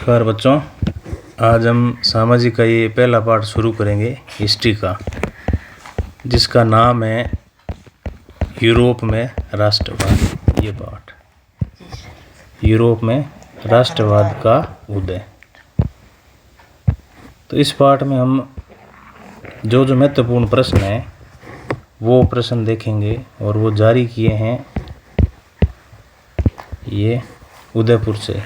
नमस्कार बच्चों, आज हम सामाजिक का ये पहला पाठ शुरू करेंगे हिस्ट्री का, जिसका नाम है यूरोप में राष्ट्रवाद। ये पाठ यूरोप में राष्ट्रवाद का उदय। तो इस पाठ में हम जो महत्वपूर्ण प्रश्न हैं वो प्रश्न देखेंगे और वो जारी किए हैं ये उदयपुर से।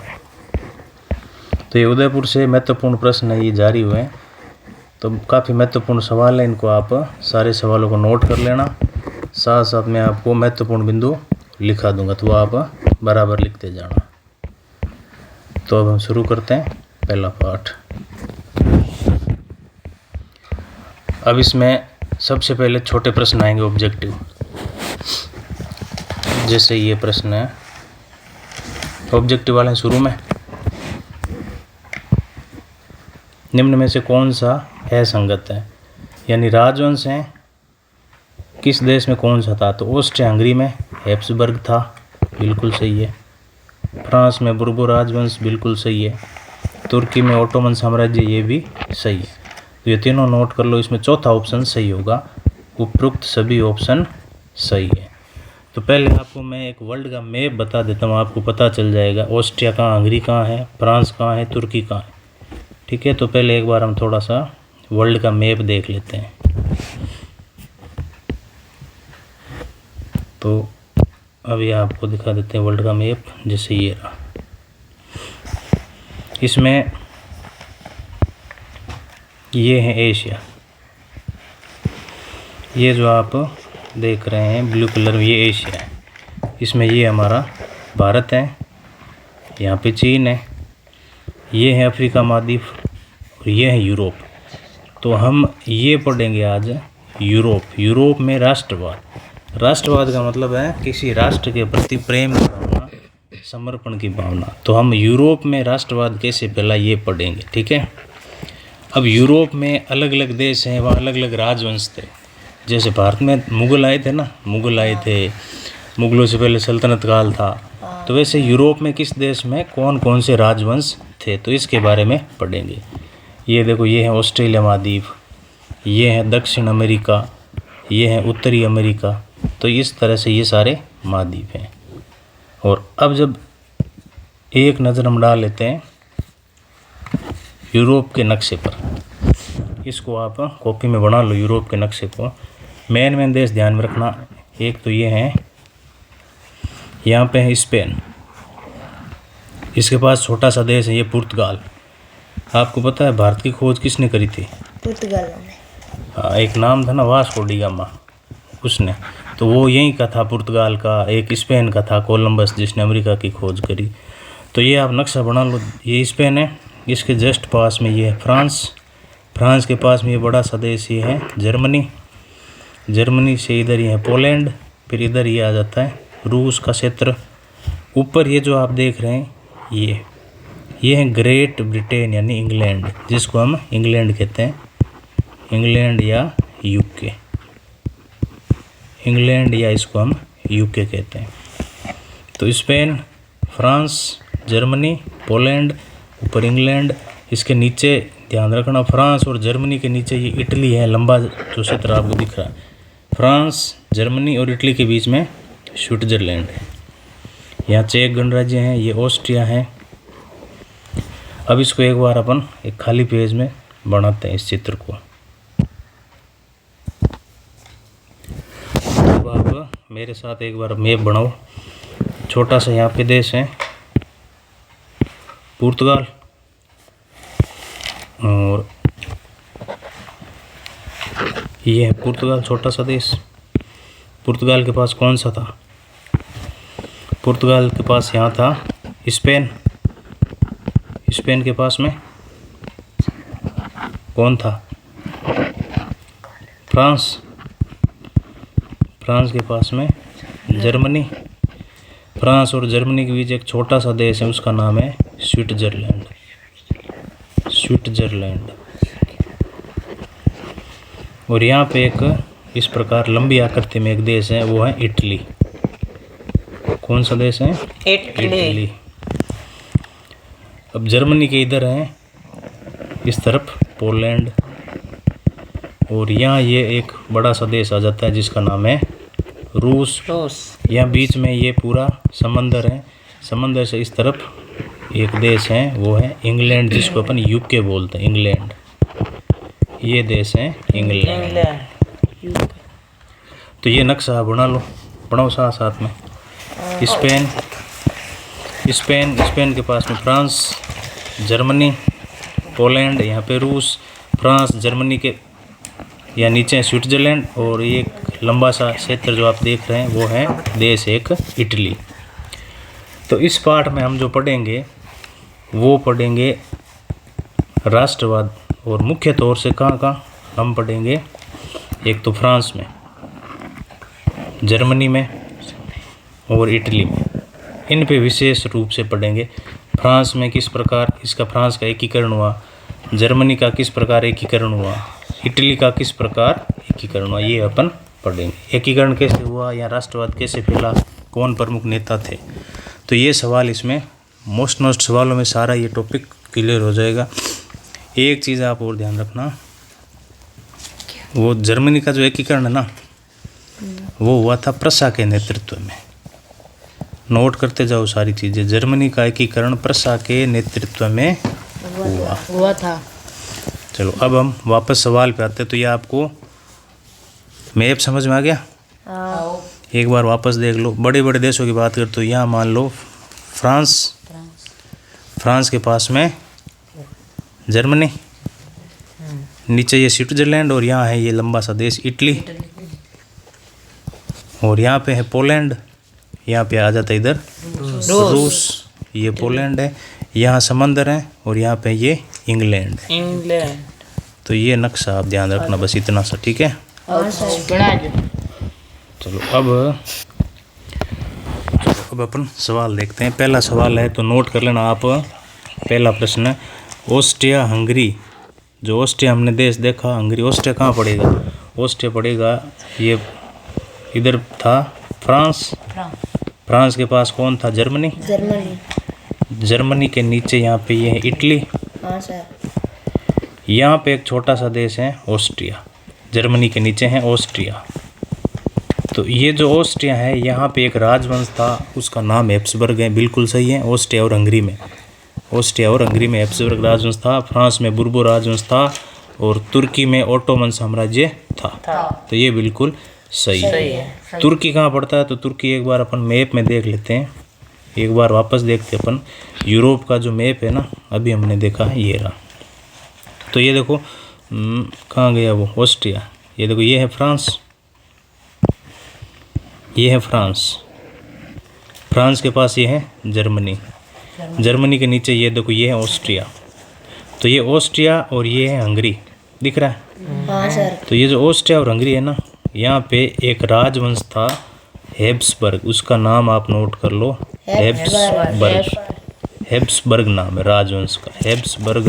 तो ये उदयपुर से महत्वपूर्ण प्रश्न है, ये जारी हुए हैं। तो काफ़ी महत्वपूर्ण सवाल है, इनको आप सारे सवालों को नोट कर लेना। साथ साथ मैं आपको महत्वपूर्ण बिंदु लिखा दूंगा, तो वो आप बराबर लिखते जाना। तो अब हम शुरू करते हैं पहला पाठ। अब इसमें सबसे पहले छोटे प्रश्न आएंगे, ऑब्जेक्टिव। जैसे ये प्रश्न है, ऑब्जेक्टिव वाले शुरू में, निम्न में से कौन सा असंगत है, यानी राजवंश है किस देश में कौन सा था? तो ऑस्ट्रिया हंगरी में हैब्सबर्ग था, बिल्कुल सही है। फ्रांस में बुर्बो राजवंश, बिल्कुल सही है। तुर्की में ओटोमन साम्राज्य, ये भी सही है। तो ये तीनों नोट कर लो, इसमें चौथा ऑप्शन सही होगा। उपरोक्त सभी ऑप्शन सही है। तो पहले आपको मैं एक वर्ल्ड का मैप बता देता हूँ, आपको पता चल जाएगा ऑस्ट्रिया कहाँ, हंगरी कहाँ है, फ्रांस कहाँ है, तुर्की कहाँ है। ठीक है, तो पहले एक बार हम थोड़ा सा वर्ल्ड का मैप देख लेते हैं। तो अभी आपको दिखा देते हैं वर्ल्ड का मैप, जैसे ये रहा। इसमें ये है एशिया, ये जो आप देख रहे हैं ब्लू कलर में, ये एशिया है। इसमें ये हमारा भारत है, यहाँ पे चीन है, ये है अफ्रीका महाद्वीप और ये है यूरोप। तो हम ये पढ़ेंगे आज यूरोप। यूरोप में राष्ट्रवाद। राष्ट्रवाद का मतलब है किसी राष्ट्र के प्रति प्रेम की भावना, समर्पण की भावना। तो हम यूरोप में राष्ट्रवाद कैसे फैला ये पढ़ेंगे। ठीक है। अब यूरोप में अलग अलग देश हैं, वहाँ अलग अलग राजवंश थे। जैसे भारत में मुग़ल आए थे ना, मुग़ल आए थे, मुग़लों से पहले सल्तनत काल था। तो वैसे यूरोप में किस देश में कौन कौन से राजवंश थे, तो इसके बारे में पढ़ेंगे। ये देखो, ये है ऑस्ट्रेलिया महाद्वीप, ये है दक्षिण अमेरिका, ये है उत्तरी अमेरिका। तो इस तरह से ये सारे महाद्वीप हैं। और अब जब एक नज़र हम डाल लेते हैं यूरोप के नक्शे पर, इसको आप कॉपी में बना लो यूरोप के नक्शे को। मेन देश ध्यान में रखना। एक तो ये है, यहाँ पे है स्पेन, इसके पास छोटा सा देश है ये पुर्तगाल। आपको पता है भारत की खोज किसने करी थी? पुर्तगाल में। हाँ, एक नाम था ना, वास्को डी गामा, उसने। तो वो यहीं का था पुर्तगाल का। एक स्पेन का था कोलंबस, जिसने अमेरिका की खोज करी। तो ये आप नक्शा बना लो, ये स्पेन है, इसके जस्ट पास में ये है फ्रांस। फ्रांस के पास में ये बड़ा सा देश ये है जर्मनी। जर्मनी से इधर ये है पोलैंड, फिर इधर ये आ जाता है रूस का क्षेत्र। ऊपर ये जो आप देख रहे हैं ये है ग्रेट ब्रिटेन, यानी इंग्लैंड, जिसको हम इंग्लैंड कहते हैं, इंग्लैंड या यूके। इंग्लैंड या इसको हम यूके कहते हैं। तो स्पेन, फ्रांस, जर्मनी, पोलैंड, ऊपर इंग्लैंड। इसके नीचे ध्यान रखना, फ्रांस और जर्मनी के नीचे ये इटली है, लंबा जो क्षेत्र आपको दिख रहा है। फ्रांस, जर्मनी और इटली के बीच में स्विट्जरलैंड है। यहाँ चेक गणराज्य हैं, ये ऑस्ट्रिया है। अब इसको एक बार अपन एक खाली पेज में बनाते हैं इस चित्र को। अब आप मेरे साथ एक बार मैप बनाओ। छोटा सा यहाँ पे देश है पुर्तगाल, और ये है पुर्तगाल, छोटा सा देश। पुर्तगाल के पास कौन सा था? पुर्तगाल के पास यहाँ था स्पेन। स्पेन के पास में कौन था? फ्रांस। फ्रांस के पास में जर्मनी। फ्रांस और जर्मनी के बीच एक छोटा सा देश है, उसका नाम है स्विट्जरलैंड। स्विट्जरलैंड। और यहाँ पे एक इस प्रकार लंबी आकृति में एक देश है, वो है इटली। कौन सा देश है? इटली। अब जर्मनी के इधर हैं इस तरफ पोलैंड, और यहाँ ये एक बड़ा सा देश आ जाता है जिसका नाम है रूस। यहाँ बीच में ये पूरा समंदर है, समंदर से इस तरफ एक देश है वो है इंग्लैंड, जिसको अपन यूके बोलते हैं, इंग्लैंड। ये देश है इंग्लैंड। तो ये नक्शा बना लो, बनाओ साथ में। स्पेन, स्पेन के पास में फ्रांस, जर्मनी, पोलैंड, यहाँ पे रूस, फ्रांस, जर्मनी के या नीचे स्विट्जरलैंड, और एक लंबा सा क्षेत्र जो आप देख रहे हैं वो है देश एक इटली। तो इस पार्ट में हम जो पढ़ेंगे वो पढ़ेंगे राष्ट्रवाद, और मुख्य तौर से कहाँ हम पढ़ेंगे, एक तो फ्रांस में, जर्मनी में और इटली में। इन पे विशेष रूप से पढ़ेंगे। फ्रांस में किस प्रकार इसका फ्रांस का एकीकरण हुआ, जर्मनी का किस प्रकार एकीकरण हुआ, इटली का किस प्रकार एकीकरण हुआ, ये अपन पढ़ेंगे। एकीकरण कैसे हुआ या राष्ट्रवाद कैसे फैला, कौन प्रमुख नेता थे। तो ये सवाल इसमें मोस्ट सवालों में सारा ये टॉपिक क्लियर हो जाएगा। एक चीज़ आप और ध्यान रखना, वो जर्मनी का जो एकीकरण है ना, वो हुआ था प्रशा के नेतृत्व में। नोट करते जाओ सारी चीज़ें। जर्मनी का एकीकरण प्रशा के नेतृत्व में हुआ था। चलो अब हम वापस सवाल पे आते हैं। तो ये आपको मैप समझ में आ गया? एक बार वापस देख लो। बड़े बड़े देशों की बात कर तो यहाँ मान लो फ्रांस के पास में जर्मनी, नीचे ये स्विट्जरलैंड, और यहाँ है ये लंबा सा देश इटली, और यहाँ पे है पोलैंड, यहाँ पे आ जाता है इधर रूस, ये पोलैंड है, यहाँ समंदर है, और यहाँ पे ये इंग्लैंड है। तो ये नक्शा आप ध्यान रखना, बस इतना सा, ठीक है। चलो अब अपन सवाल देखते हैं। पहला सवाल है, तो नोट कर लेना आप। पहला प्रश्न है, ऑस्ट्रिया हंगरी, जो ऑस्ट्रिया हमने देश देखा, हंगरी, ऑस्ट्रिया कहाँ पड़ेगा? ऑस्ट्रिया पड़ेगा ये इधर था फ्रांस के पास कौन था? जर्मनी। जर्मनी के नीचे यहाँ पे ये है इटली। यहाँ पे एक छोटा सा देश है ऑस्ट्रिया, जर्मनी के नीचे है ऑस्ट्रिया। तो ये जो ऑस्ट्रिया है, यहाँ पे एक राजवंश था, उसका नाम हैब्सबर्ग है। बिल्कुल सही है। ऑस्ट्रिया और हंगरी में हैब्सबर्ग राजवंश था, फ्रांस में बुर्बो राजवंश था, और तुर्की में ओटोमन साम्राज्य था। तो ये बिल्कुल सही है। तुर्की कहाँ पड़ता है? तो तुर्की एक बार अपन मैप में देख लेते हैं। एक बार वापस देखते अपन। यूरोप का जो मैप है ना, अभी हमने देखा है, ये रहा। तो ये देखो कहाँ गया वो ऑस्ट्रिया। ये देखो ये है फ्रांस, ये है फ्रांस के पास ये है जर्मनी के नीचे ये देखो ये है ऑस्ट्रिया। तो ये ऑस्ट्रिया और ये है हंगरी, दिख रहा है? हाँ सर। तो ये जो ऑस्ट्रिया और हंगरी है ना, यहाँ पे एक राजवंश था हैब्सबर्ग, उसका नाम आप नोट कर लो, हैब्सबर्ग नाम है राजवंश का, हैब्सबर्ग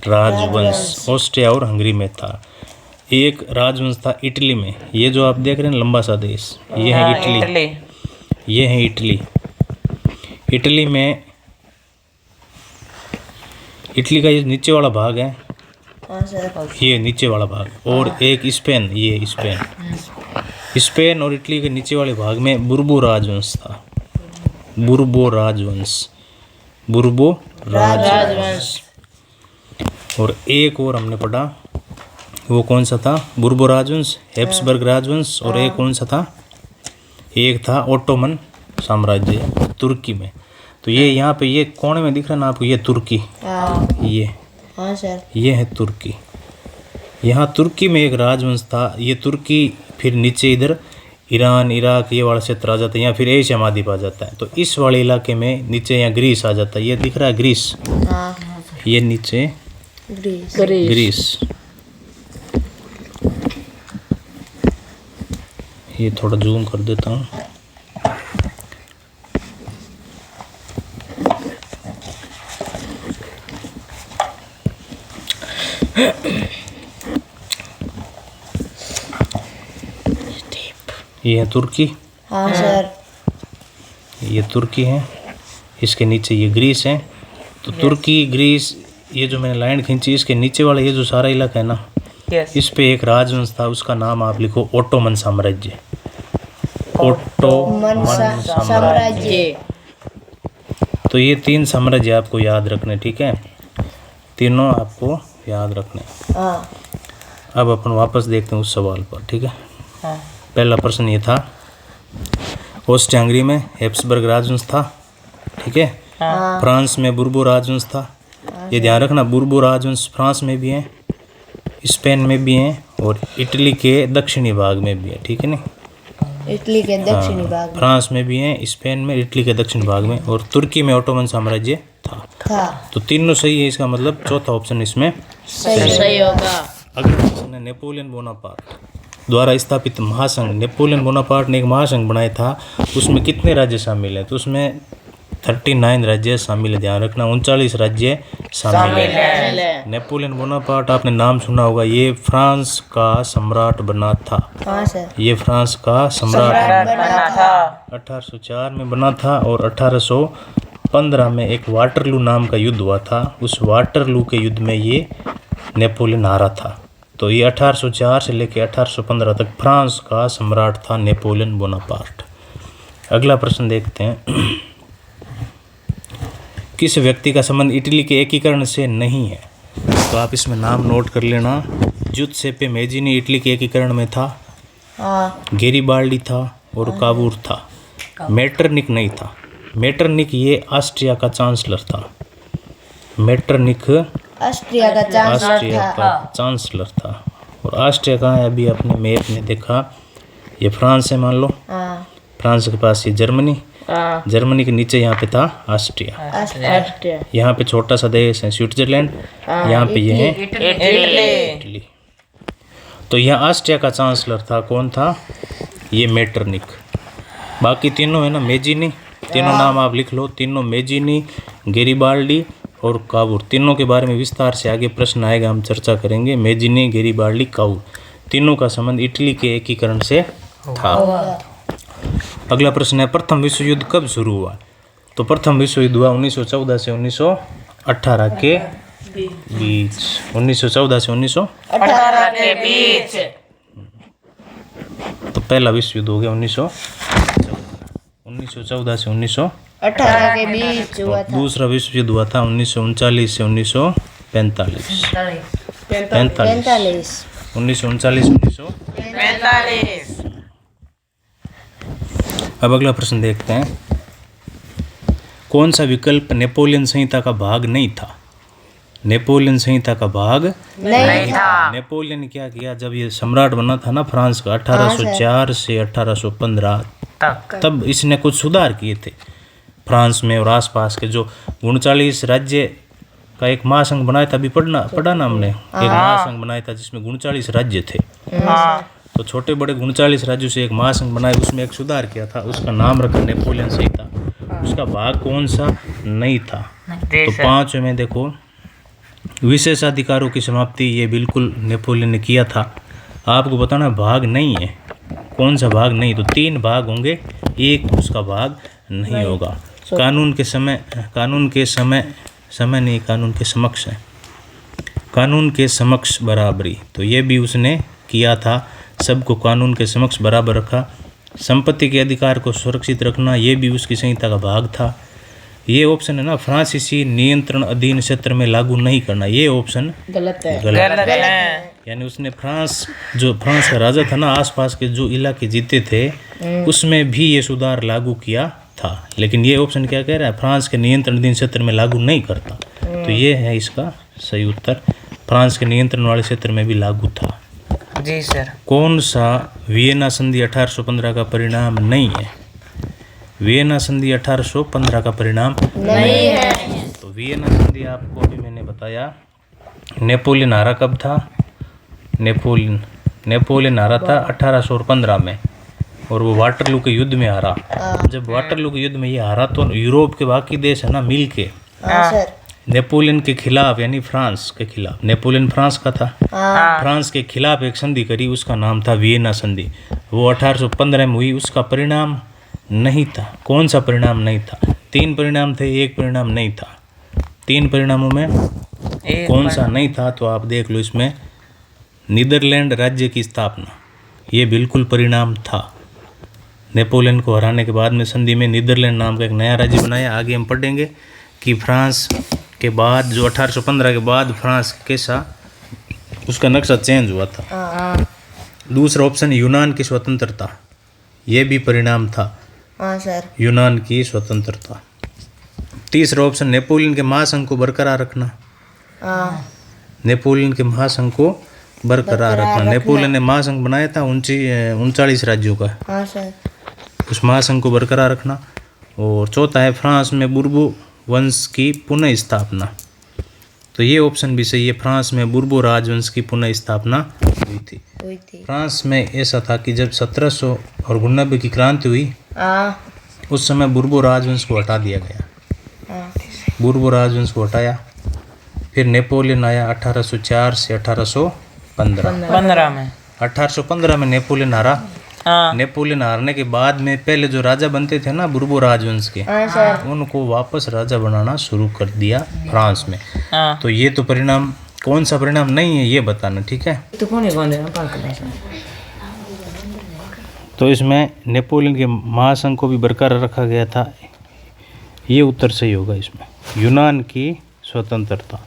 राजवंश ऑस्ट्रिया और हंगरी में था। एक राजवंश था इटली में, ये जो आप देख रहे हैं लंबा सा देश, ये है इटली, ये है इटली में, इटली का ये नीचे वाला भाग है, ये नीचे वाला भाग, और एक स्पेन, ये स्पेन और इटली के नीचे वाले भाग में बुर्बो राजवंश था, बुर्बो राजवंश। और एक और हमने पढ़ा, वो कौन सा था? बुर्बो राजवंश, हैब्सबर्ग राजवंश, और एक कौन सा था? एक था ओटोमन साम्राज्य तुर्की में। तो ये यहाँ पे ये कोने में दिख रहा है ना आपको, ये तुर्की, ये है तुर्की। यहाँ तुर्की में एक राजवंश था, ये तुर्की फिर नीचे इधर ईरान, इराक, ये वाला क्षेत्र आ जाता है, या फिर एशिया महाद्वीप आ जाता है। तो इस वाले इलाके में नीचे यहाँ ग्रीस आ जाता है, ये दिख रहा है ग्रीस, ये नीचे ग्रीस। ये थोड़ा जूम कर देता हूँ। ये है तुर्की। हाँ सर। ये तुर्की है, इसके नीचे ये ग्रीस है। तो तुर्की, ग्रीस, ये जो मैंने लाइन खींची इसके नीचे वाला ये जो सारा इलाका है ना, इस पे एक राजवंश था, उसका नाम आप लिखो ओटोमन साम्राज्य। ओटोमन साम्राज्य। तो ये 3 साम्राज्य आपको याद रखने, ठीक है, तीनों आपको याद रखने। अब अपन वापस देखते हैं उस सवाल पर, ठीक है। पहला प्रश्न ये था, ऑस्ट्रिया हंगरी में हैब्सबर्ग राजवंश था, ठीक है। फ्रांस में बुर्बो राजवंश था। ये ध्यान रखना, बुर्बो राजवंश फ्रांस में भी है, स्पेन में भी है और इटली के दक्षिणी भाग में भी है, ठीक है ना। इटली के दक्षिणी भाग में, फ्रांस में भी है, स्पेन में, इटली के दक्षिण भाग में, और तुर्की में ओटोमन साम्राज्य था। तो तीनों सही है, इसका मतलब चौथा ऑप्शन इसमें सही होगा। अगला प्रश्न है, नेपोलियन बोनापार्ट द्वारा स्थापित महासंघ। नेपोलियन बोनापार्ट ने एक महासंघ बनाया था, उसमें कितने राज्य शामिल हैं? तो उसमें 39 राज्य शामिल है, ध्यान रखना, 39 राज्य शामिल है। नेपोलियन बोनापार्ट आपने नाम सुना होगा, ये फ्रांस का सम्राट बना था। ये फ्रांस का सम्राट बना था। 1804 में बना था और 1815 में एक वाटरलू नाम का युद्ध हुआ था। उस वाटरलू के युद्ध में ये नेपोलियन हारा था। तो ये 1804 से लेकर 1815 तक फ्रांस का सम्राट था नेपोलियन बोनापार्ट। अगला प्रश्न देखते हैं, किस व्यक्ति का संबंध इटली के एकीकरण से नहीं है? तो आप इसमें नाम नोट कर लेना। जुत्सेप्पे मेजीनी इटली के एकीकरण में था, गेरिबाल्डी था और कावूर था। मेटरनिक नहीं था। मेटरनिक ये ऑस्ट्रिया का चांसलर था। मेटरनिक ऑस्ट्रिया का चांसलर था। और ऑस्ट्रिया कहाँ है? अभी अपने मैप में देखा, ये फ्रांस है मान लो, फ्रांस के पास ये जर्मनी, जर्मनी के नीचे यहाँ पे था ऑस्ट्रिया, यहाँ पे छोटा सा देश है स्विट्जरलैंड, यहाँ पे ये है इटली। तो यहाँ ऑस्ट्रिया का चांसलर था, कौन था? ये मेटरनिक। बाकी तीनों है ना मेजीनी, तीनों नाम आप लिख लो, तीनों मेजीनी, गेरिबाल्डी और कावूर, तीनों के बारे में विस्तार से आगे प्रश्न आएगा, हम चर्चा करेंगे। मेजीनी, गेरिबाल्डी, कावूर, तीनों का संबंध इटली के एकीकरण से था। अगला प्रश्न है, प्रथम विश्व युद्ध कब शुरू हुआ? तो प्रथम विश्व युद्ध हुआ 1914 से 1918 के बीच। 1914 से 1918 के बीच। तो पहला विश्व युद्ध हो गया 1914 से 1918 के बीच हुआ था। दूसरा विश्व युद्ध हुआ था 1939 से 1945। 1939। अब अगला प्रश्न देखते हैं, कौन सा विकल्प नेपोलियन संहिता का भाग नहीं था? नेपोलियन संहिता का भाग नहीं था। नेपोलियन क्या किया, जब ये सम्राट बना था ना फ्रांस का 1804 से 1815 तब इसने कुछ सुधार किए थे फ्रांस में और आसपास के जो 39 राज्य का एक महासंघ बनाया था। अभी पढ़ा ना हमने, एक महासंघ बनाया था जिसमें 39 राज्य थे। तो छोटे बड़े 39 राज्यों से एक महासंघ बनाया, उसमें एक सुधार किया था, उसका नाम रखा नेपोलियन संहिता। उसका भाग कौन सा नहीं था? तो 5 में देखो, विशेषाधिकारों की समाप्ति, ये बिल्कुल नेपोलियन ने किया था। आपको बताना भाग नहीं है, कौन सा भाग नहीं? तो 3 भाग होंगे, एक उसका भाग नहीं होगा। कानून के समक्ष है, कानून के समक्ष बराबरी, तो ये भी उसने किया था, सबको कानून के समक्ष बराबर रखा। संपत्ति के अधिकार को सुरक्षित रखना, ये भी उसकी संहिता का भाग था। ये ऑप्शन है ना, फ्रांसीसी नियंत्रण अधीन क्षेत्र में लागू नहीं करना, ये ऑप्शन गलत है। यानी उसने फ्रांस का राजा था ना, आसपास के जो इलाके जीते थे उसमें भी ये सुधार लागू किया था। लेकिन ये ऑप्शन क्या कह रहा है? फ्रांस के नियंत्रण अधीन क्षेत्र में लागू नहीं करता। तो ये है इसका सही उत्तर, फ्रांस के नियंत्रण वाले क्षेत्र में भी लागू था। जी सर। कौन सा वियना संधि 1815 का परिणाम नहीं है? वियना संधि 1815 का परिणाम नहीं है। तो वियना संधि आपको अभी मैंने बताया, नेपोलियन हारा कब था? नेपोलियन हारा था 1815 में, और वो वाटरलू के युद्ध में हारा। जब वाटरलू के युद्ध में ये हारा तो यूरोप के बाकी देश है ना मिल के नेपोलियन के खिलाफ, यानी फ्रांस के खिलाफ, नेपोलियन फ्रांस का था, फ्रांस के खिलाफ एक संधि करी, उसका नाम था वियना संधि। वो 1815 में हुई, उसका परिणाम नहीं था। कौन सा परिणाम नहीं था? 3 परिणाम थे, एक परिणाम नहीं था। 3 परिणामों में कौन सा नहीं था? तो आप देख लो, इसमें नीदरलैंड राज्य की स्थापना, ये बिल्कुल परिणाम था। नेपोलियन को हराने के बाद में संधि में नीदरलैंड नाम का एक नया राज्य बनाया। आगे हम पढ़ेंगे कि फ्रांस के बाद जो 1815 के बाद फ्रांस कैसा उसका नक्शा चेंज हुआ था। दूसरा ऑप्शन यूनान की स्वतंत्रता, ये भी परिणाम था। हाँ सर। यूनान की स्वतंत्रता। तीसरा ऑप्शन नेपोलियन के महासंघ को बरकरार रखना। नेपोलियन के महासंघ को बरकरार रखना। नेपोलियन ने महासंघ बनाया था 39 राज्यों का। हाँ सर। उस महासंघ को बरकरार रखना। और चौथा है फ्रांस में बुर्बो वंश की पुनः स्थापना। तो ये ऑप्शन भी सही है, फ्रांस में बुर्बो राजवंश की पुनः स्थापना हुई थी। फ्रांस में ऐसा था कि जब 1799 की क्रांति हुई, उस समय बुर्बो राजवंश को हटा दिया गया। बुर्बो राजवंश को हटाया, फिर नेपोलियन आया 1804 से 1815 में। 1815 में नेपोलियन हारा। नेपोलियन हारने के बाद में पहले जो राजा बनते थे ना बुर्बो राजवंश के, उनको वापस राजा बनाना शुरू कर दिया फ्रांस में। तो ये तो परिणाम, कौन सा परिणाम नहीं है ये बताना, ठीक है? तो इसमें नेपोलियन के महासंघ को भी बरकरार रखा गया था, ये उत्तर सही होगा इसमें। यूनान की स्वतंत्रता,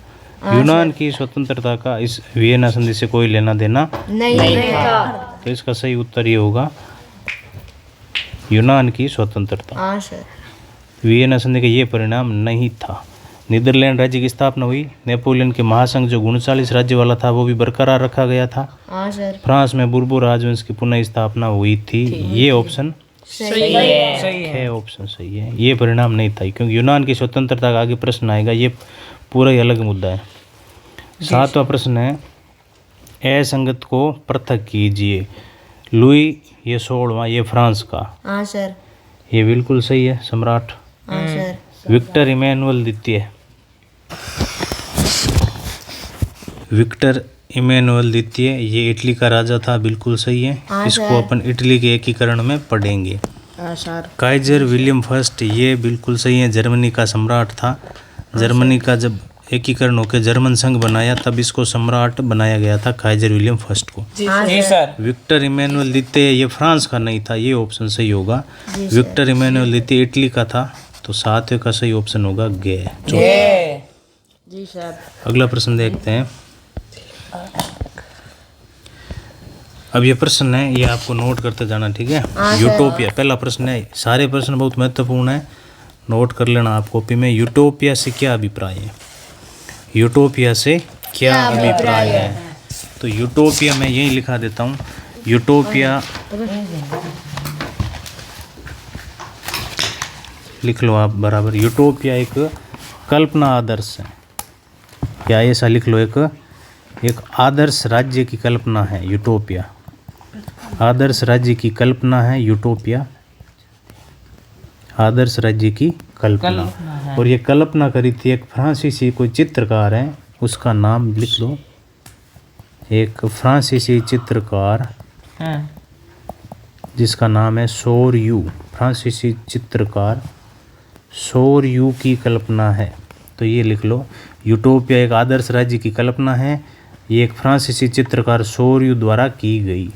यूनान की स्वतंत्रता का इस वियना संधि से कोई लेना देना नहीं था। तो इसका सही उत्तर ये होगा यूनान की स्वतंत्रता। वियना संधि का ये परिणाम नहीं था। नीदरलैंड राज्य की स्थापना हुई। नेपोलियन के महासंघ जो 39 राज्य वाला था वो भी बरकरार रखा गया था। फ्रांस में बुर्बो राजवंश की पुनः स्थापना हुई थी। ये ऑप्शन सही है, ऑप्शन सही है। ये परिणाम नहीं था, क्योंकि यूनान की स्वतंत्रता का आगे प्रश्न आएगा, ये पूरा ही अलग मुद्दा है। 7वां प्रश्न है, असंगत को पृथक कीजिए। लुई ये 16वां, ये फ्रांस का। हाँ सर। ये बिल्कुल सही है, सम्राट। हाँ सर। विक्टर इमैनुअल द्वितीय, विक्टर इमैनुअल द्वितीय ये इटली का राजा था, बिल्कुल सही है। इसको अपन इटली के एकीकरण में पढ़ेंगे। काइजर विलियम फर्स्ट, ये बिल्कुल सही है, जर्मनी का सम्राट था। जर्मनी का जब एकीकरण होकर जर्मन संघ बनाया तब इसको सम्राट बनाया गया था, काइजर विलियम फर्स्ट को। जी सर। विक्टर इमैनुअल द्वितीय ये फ्रांस का नहीं था, ये ऑप्शन सही होगा। विक्टर इमैनुअल द्वितीय इटली का था, तो 7वें का सही ऑप्शन होगा गे। जी सर। अगला प्रश्न देखते हैं। अब ये प्रश्न है, ये आपको नोट करते जाना, ठीक है? यूटोपिया पहला प्रश्न है। सारे प्रश्न बहुत महत्वपूर्ण है, नोट कर लेना आप कॉपी में। यूटोपिया से क्या अभिप्राय है? यूटोपिया से क्या अभिप्राय है? तो यूटोपिया मैं यही लिखा देता हूँ। यूटोपिया लिख लो आप बराबर। यूटोपिया एक कल्पना आदर्श है, या ऐसा लिख लो, एक आदर्श राज्य की कल्पना है यूटोपिया। आदर्श राज्य की कल्पना है यूटोपिया, आदर्श राज्य की कल्पना। और ये कल्पना करी थी एक फ्रांसीसी कोई चित्रकार है, उसका नाम लिख लो। एक फ्रांसीसी चित्रकार जिसका नाम है सोरयू, फ्रांसीसी चित्रकार सोरयू की कल्पना है, तो ये लिख लो। यूटोपिया एक आदर्श राज्य की कल्पना है, ये एक फ्रांसीसी चित्रकार सोरयू द्वारा की गई।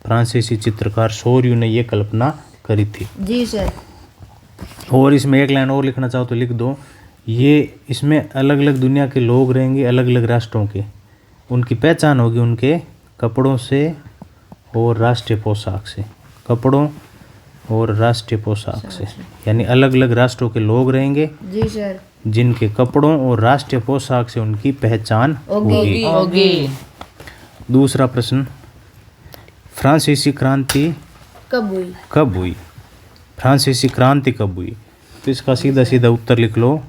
फ्रांसीसी चित्रकार सोरयू ने ये कल्पना करी थी। जी सर। और इसमें एक लाइन और लिखना चाहो तो लिख दो। ये इसमें अलग अलग दुनिया के लोग रहेंगे, अलग अलग राष्ट्रों के, उनकी पहचान होगी उनके कपड़ों से और राष्ट्रीय पोशाक से। कपड़ों और राष्ट्रीय पोशाक से, यानी अलग अलग राष्ट्रों के लोग रहेंगे। जी सर। जिनके कपड़ों और राष्ट्रीय पोशाक से उनकी पहचान होगी। दूसरा प्रश्न, फ्रांसीसी क्रांति कब हुई? फ्रांसीसी क्रांति कब हुई? तो इसका सीधा सीधा उत्तर लिख लो,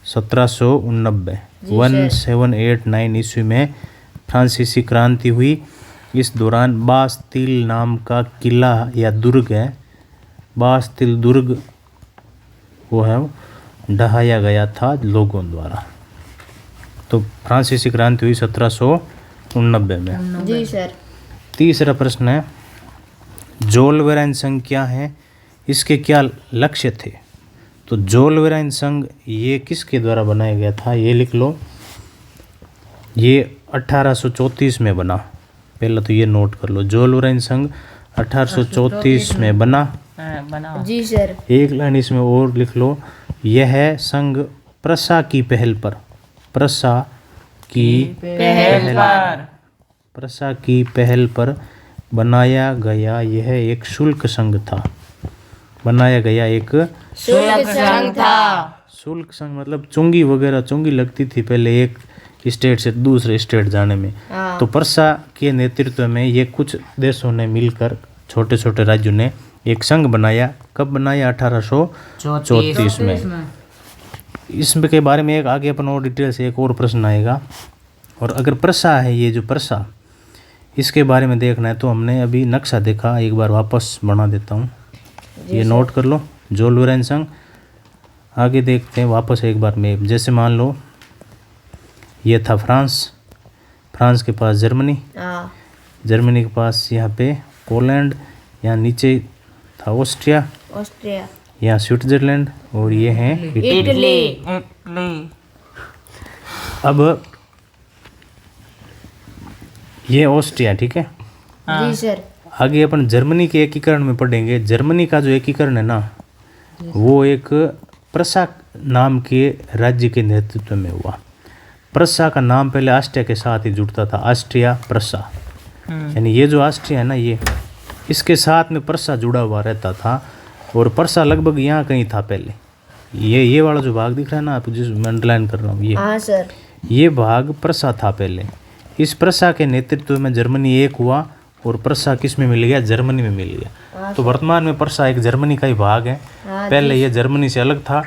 1789 1789 ईस्वी में फ्रांसीसी क्रांति हुई। इस दौरान बास्तिल नाम का किला या दुर्ग है, बास्तिल दुर्ग वो है ढहाया गया था लोगों द्वारा। तो फ्रांसीसी क्रांति हुई 1789 में। जी सर। तीसरा प्रश्न है, जोल्वेरेन संघ क्या है, इसके क्या लक्ष्य थे? तो जोलवेराइन संघ ये किसके द्वारा बनाया गया था, ये लिख लो। ये 1834 में बना। पहला तो ये नोट कर लो, जोलवेराइन संघ 1834 में बना। जी सर। एक लाइन इसमें और लिख लो, यह संघ प्रसा की पहल पर, प्रसा की प्रसा की पहल पर बनाया गया यह एक शुल्क संघ था। बनाया गया एक शुल्क संघ था। शुल्क संघ मतलब चुंगी वगैरह, चुंगी लगती थी पहले एक स्टेट से दूसरे स्टेट जाने में। तो प्रसा के नेतृत्व में ये कुछ देशों ने मिलकर, छोटे छोटे राज्यों ने एक संघ बनाया। कब बनाया? 1834 में। इसमें के बारे में एक आगे अपन और डिटेल से एक और प्रश्न आएगा। और अगर प्रसा है, ये जो प्रसा, इसके बारे में देखना है तो हमने अभी नक्शा देखा, एक बार वापस बना देता हूँ, ये नोट कर लो। जोलवेराइन संघ आगे देखते हैं वापस एक बार में। जैसे मान लो ये था फ्रांस, फ्रांस के पास जर्मनी, जर्मनी के पास यहाँ पे पोलैंड, यहाँ नीचे था ऑस्ट्रिया, यहाँ स्विट्जरलैंड, और ये है इटली। अब ये ऑस्ट्रिया, ठीक है। जी सर। आगे अपन जर्मनी के एकीकरण में पढ़ेंगे। जर्मनी का जो एकीकरण है ना, वो एक प्रसा नाम के राज्य के नेतृत्व में हुआ। प्रसा का नाम पहले ऑस्ट्रिया के साथ ही जुड़ता था, ऑस्ट्रिया प्रसा, यानी ये जो ऑस्ट्रिया है ना, ये इसके साथ में प्रसा जुड़ा हुआ रहता था। और प्रसा लगभग यहाँ कहीं था पहले। ये वाला जो भाग दिख रहा है ना, आप जिस मैं अंडरलाइन कर रहा हूँ, ये हाँ सर, ये भाग प्रसा था पहले। इस प्रसा के नेतृत्व में जर्मनी एक हुआ, और प्रसा किस में मिल गया? जर्मनी में मिल गया। तो वर्तमान में प्रसा एक जर्मनी का ही भाग है। पहले ये जर्मनी से अलग था,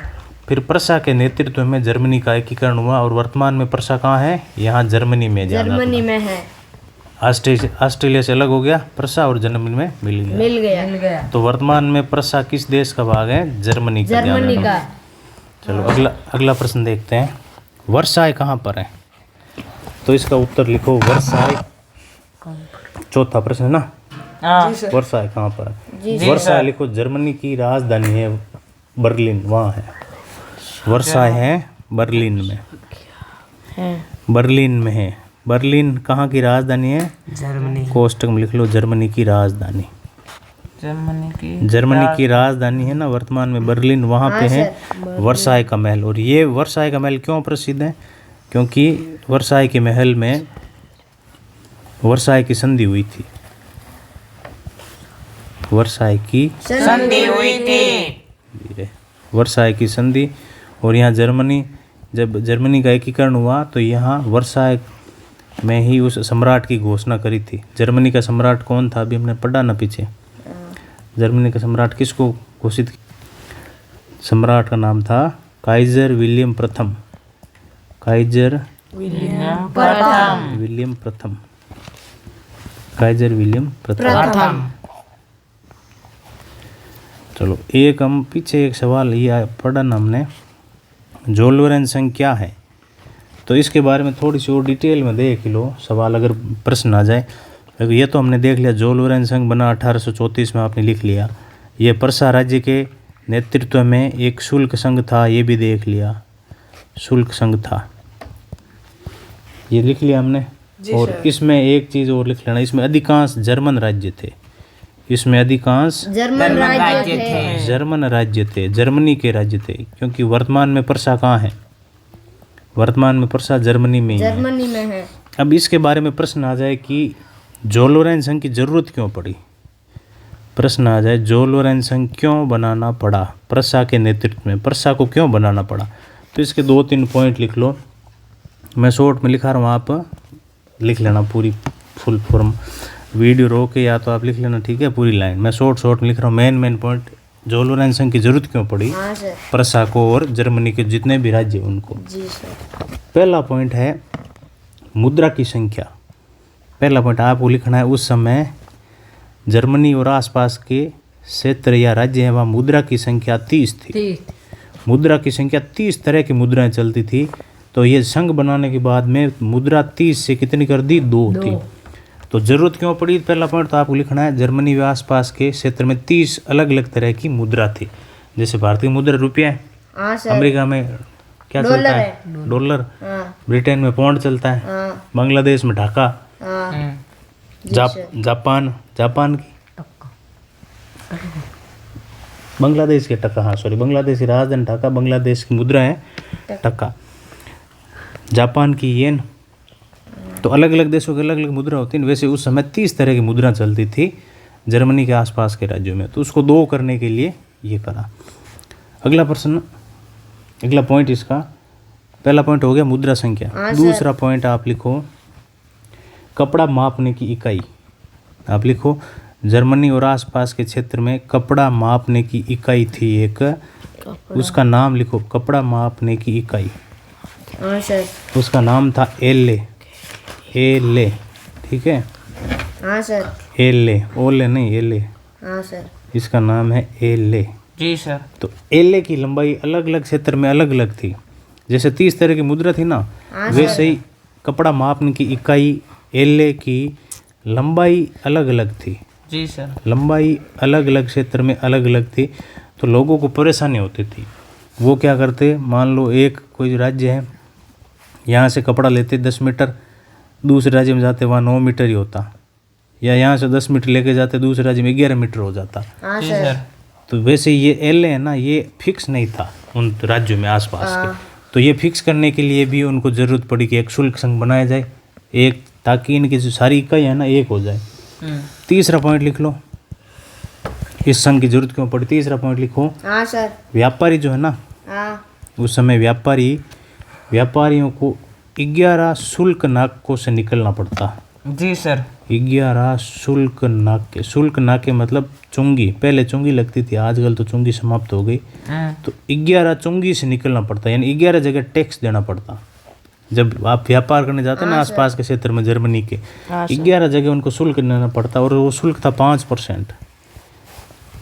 फिर प्रसा के नेतृत्व में जर्मनी का एकीकरण हुआ, और वर्तमान में प्रसा कहाँ है? यहाँ जर्मनी में। जर्मनी में है। ऑस्ट्रेलिया से अलग हो गया प्रसा, और जर्मनी में मिल गया। तो वर्तमान में प्रसा किस देश का भाग है? जर्मनी का। चलो अगला प्रश्न देखते हैं। वर्साय कहाँ पर है? तो इसका उत्तर लिखो वर्साय। चौथा प्रश्न है ना, वर्साय कहाँ पर है? वर्साय लिखो, जर्मनी की राजधानी है बर्लिन, वहाँ है। वर्साय है बर्लिन में, बर्लिन में है। बर्लिन कहाँ की राजधानी है? जर्मनी। कोष्टक में लिख लो, जर्मनी की राजधानी। जर्मनी की राजधानी है ना वर्तमान में बर्लिन, वहाँ पे है वर्साय का महल। और ये वर्साय का महल क्यों प्रसिद्ध है? क्योंकि वर्साय के महल में वर्साय की संधि हुई थी, वर्साय की संधि हुई थी, वर्साय की संधि। और यहाँ जर्मनी, जब जर्मनी का एकीकरण हुआ तो यहाँ वर्साय में ही उस सम्राट की घोषणा करी थी। जर्मनी का सम्राट कौन था? अभी हमने पढ़ा ना पीछे। जर्मनी का सम्राट किसको घोषित? सम्राट का नाम था काइजर विलियम प्रथम। काइजर विलियम प्रथम। काइजर विलियम प्रथम। चलो एक हम पीछे एक सवाल ये पढ़ा ना हमने, जोलवेराइन संघ क्या है? तो इसके बारे में थोड़ी सी और डिटेल में देख लो सवाल, अगर प्रश्न आ जाए। ये तो हमने देख लिया, जोलवेराइन संघ बना 1834 में, आपने लिख लिया। ये प्रसा राज्य के नेतृत्व में एक शुल्क संघ था, ये भी देख लिया, शुल्क संघ था, ये लिख लिया हमने। और इसमें एक चीज़ और लिख लेना, इसमें अधिकांश जर्मन राज्य थे, इसमें अधिकांश जर्मन राज्य थे, जर्मनी के राज्य थे। क्योंकि वर्तमान में प्रसा कहाँ है? वर्तमान में प्रसा जर्मनी में है। अब इसके बारे में प्रश्न आ जाए कि जोलवेराइन संघ की जरूरत क्यों पड़ी? प्रश्न आ जाए जोलवेराइन संघ क्यों बनाना पड़ा? प्रसा के नेतृत्व में प्रसा को क्यों बनाना पड़ा? तो इसके 2-3 पॉइंट लिख लो। मैं शॉर्ट में लिखा रहा हूँ, आप लिख लेना पूरी फुल फॉर्म, वीडियो रोक के या तो आप लिख लेना, ठीक है, पूरी लाइन। मैं शॉर्ट में लिख रहा हूँ। मेन पॉइंट, जोलवेराइन संघ की जरूरत क्यों पड़ी प्रसा को और जर्मनी के जितने भी राज्य उनको? जी सर। पहला पॉइंट है मुद्रा की संख्या। पहला पॉइंट आपको लिखना है, उस समय जर्मनी और आसपास के क्षेत्र या राज्य हैं, वहाँ मुद्रा की संख्या 30 थी। मुद्रा की संख्या 30 तरह की मुद्राएं चलती थी। तो ये संघ बनाने के बाद में मुद्रा 30 से कितनी कर दी? 2 थी। तो जरूरत क्यों पड़ी? पहला पॉइंट तो आपको लिखना है, जर्मनी व आसपास के क्षेत्र में 30 अलग अलग तरह की मुद्रा थी। जैसे भारतीय मुद्रा रुपया है, हाँ सर। अमेरिका में क्या डॉलर चलता है? है। डॉलर। हाँ ब्रिटेन में पौंड चलता है। हाँ बांग्लादेश में ढाका। हाँ जी सर। जापान की बांग्लादेश के टका, हाँ सॉरी, बांग्लादेश की राजधानी ढाका, बांग्लादेश की मुद्रा है टका। जापान की येन। तो अलग अलग देशों की अलग अलग मुद्रा होती है। वैसे उस समय 30 तरह की मुद्रा चलती थी जर्मनी के आसपास के राज्यों में, तो उसको 2 करने के लिए ये करा। अगला प्रश्न, अगला पॉइंट इसका, पहला पॉइंट हो गया मुद्रा संख्या। हाँ सर। दूसरा पॉइंट आप लिखो कपड़ा मापने की इकाई। आप लिखो जर्मनी और आसपास के क्षेत्र में कपड़ा मापने की इकाई थी एक, उसका नाम लिखो, कपड़ा मापने की इकाई, हाँ सर। उसका नाम था एले। एले, ठीक है, हाँ सर। एले, ओले नहीं, एले, हाँ सर। इसका नाम है एले। जी सर। तो एले की लंबाई अलग अलग क्षेत्र में अलग अलग थी। जैसे 30 तरह की मुद्रा थी ना, हाँ वैसे ही कपड़ा मापने की इकाई एले की लंबाई अलग अलग थी। जी सर। लंबाई अलग अलग क्षेत्र में अलग अलग थी, तो लोगों को परेशानी होती थी। वो क्या करते, मान लो एक कोई राज्य है, यहाँ से कपड़ा लेते 10 मीटर, दूसरे राज्य में जाते वहाँ 9 मीटर ही होता, या यहाँ से 10 मीटर लेके जाते दूसरे राज्य में 11 मीटर हो जाता। हाँ जी सर। सर। तो वैसे ये एल है ना, ये फिक्स नहीं था उन राज्यों में आसपास के। तो ये फिक्स करने के लिए भी उनको ज़रूरत पड़ी कि एक शुल्क संघ बनाया जाए एक, ताकि इनकी जो सारी इकाई है ना एक हो जाए। तीसरा पॉइंट लिख लो, इस संघ की जरूरत क्यों पड़ी। तीसरा पॉइंट लिखो, हाँ सर। व्यापारी जो है ना, हाँ उस समय व्यापारियों को 11 शुल्क नाकों से निकलना पड़ता। जी सर। 11 शुल्क नाके। शुल्क नाके मतलब चुंगी, पहले चुंगी लगती थी, आजकल तो चुंगी समाप्त हो गई। तो 11 चुंगी से निकलना पड़ता, यानी 11 जगह टैक्स देना पड़ता। जब आप व्यापार करने जाते हैं ना आसपास के क्षेत्र में जर्मनी के, 11 जगह उनको शुल्क देना पड़ता, और वो शुल्क था 5%।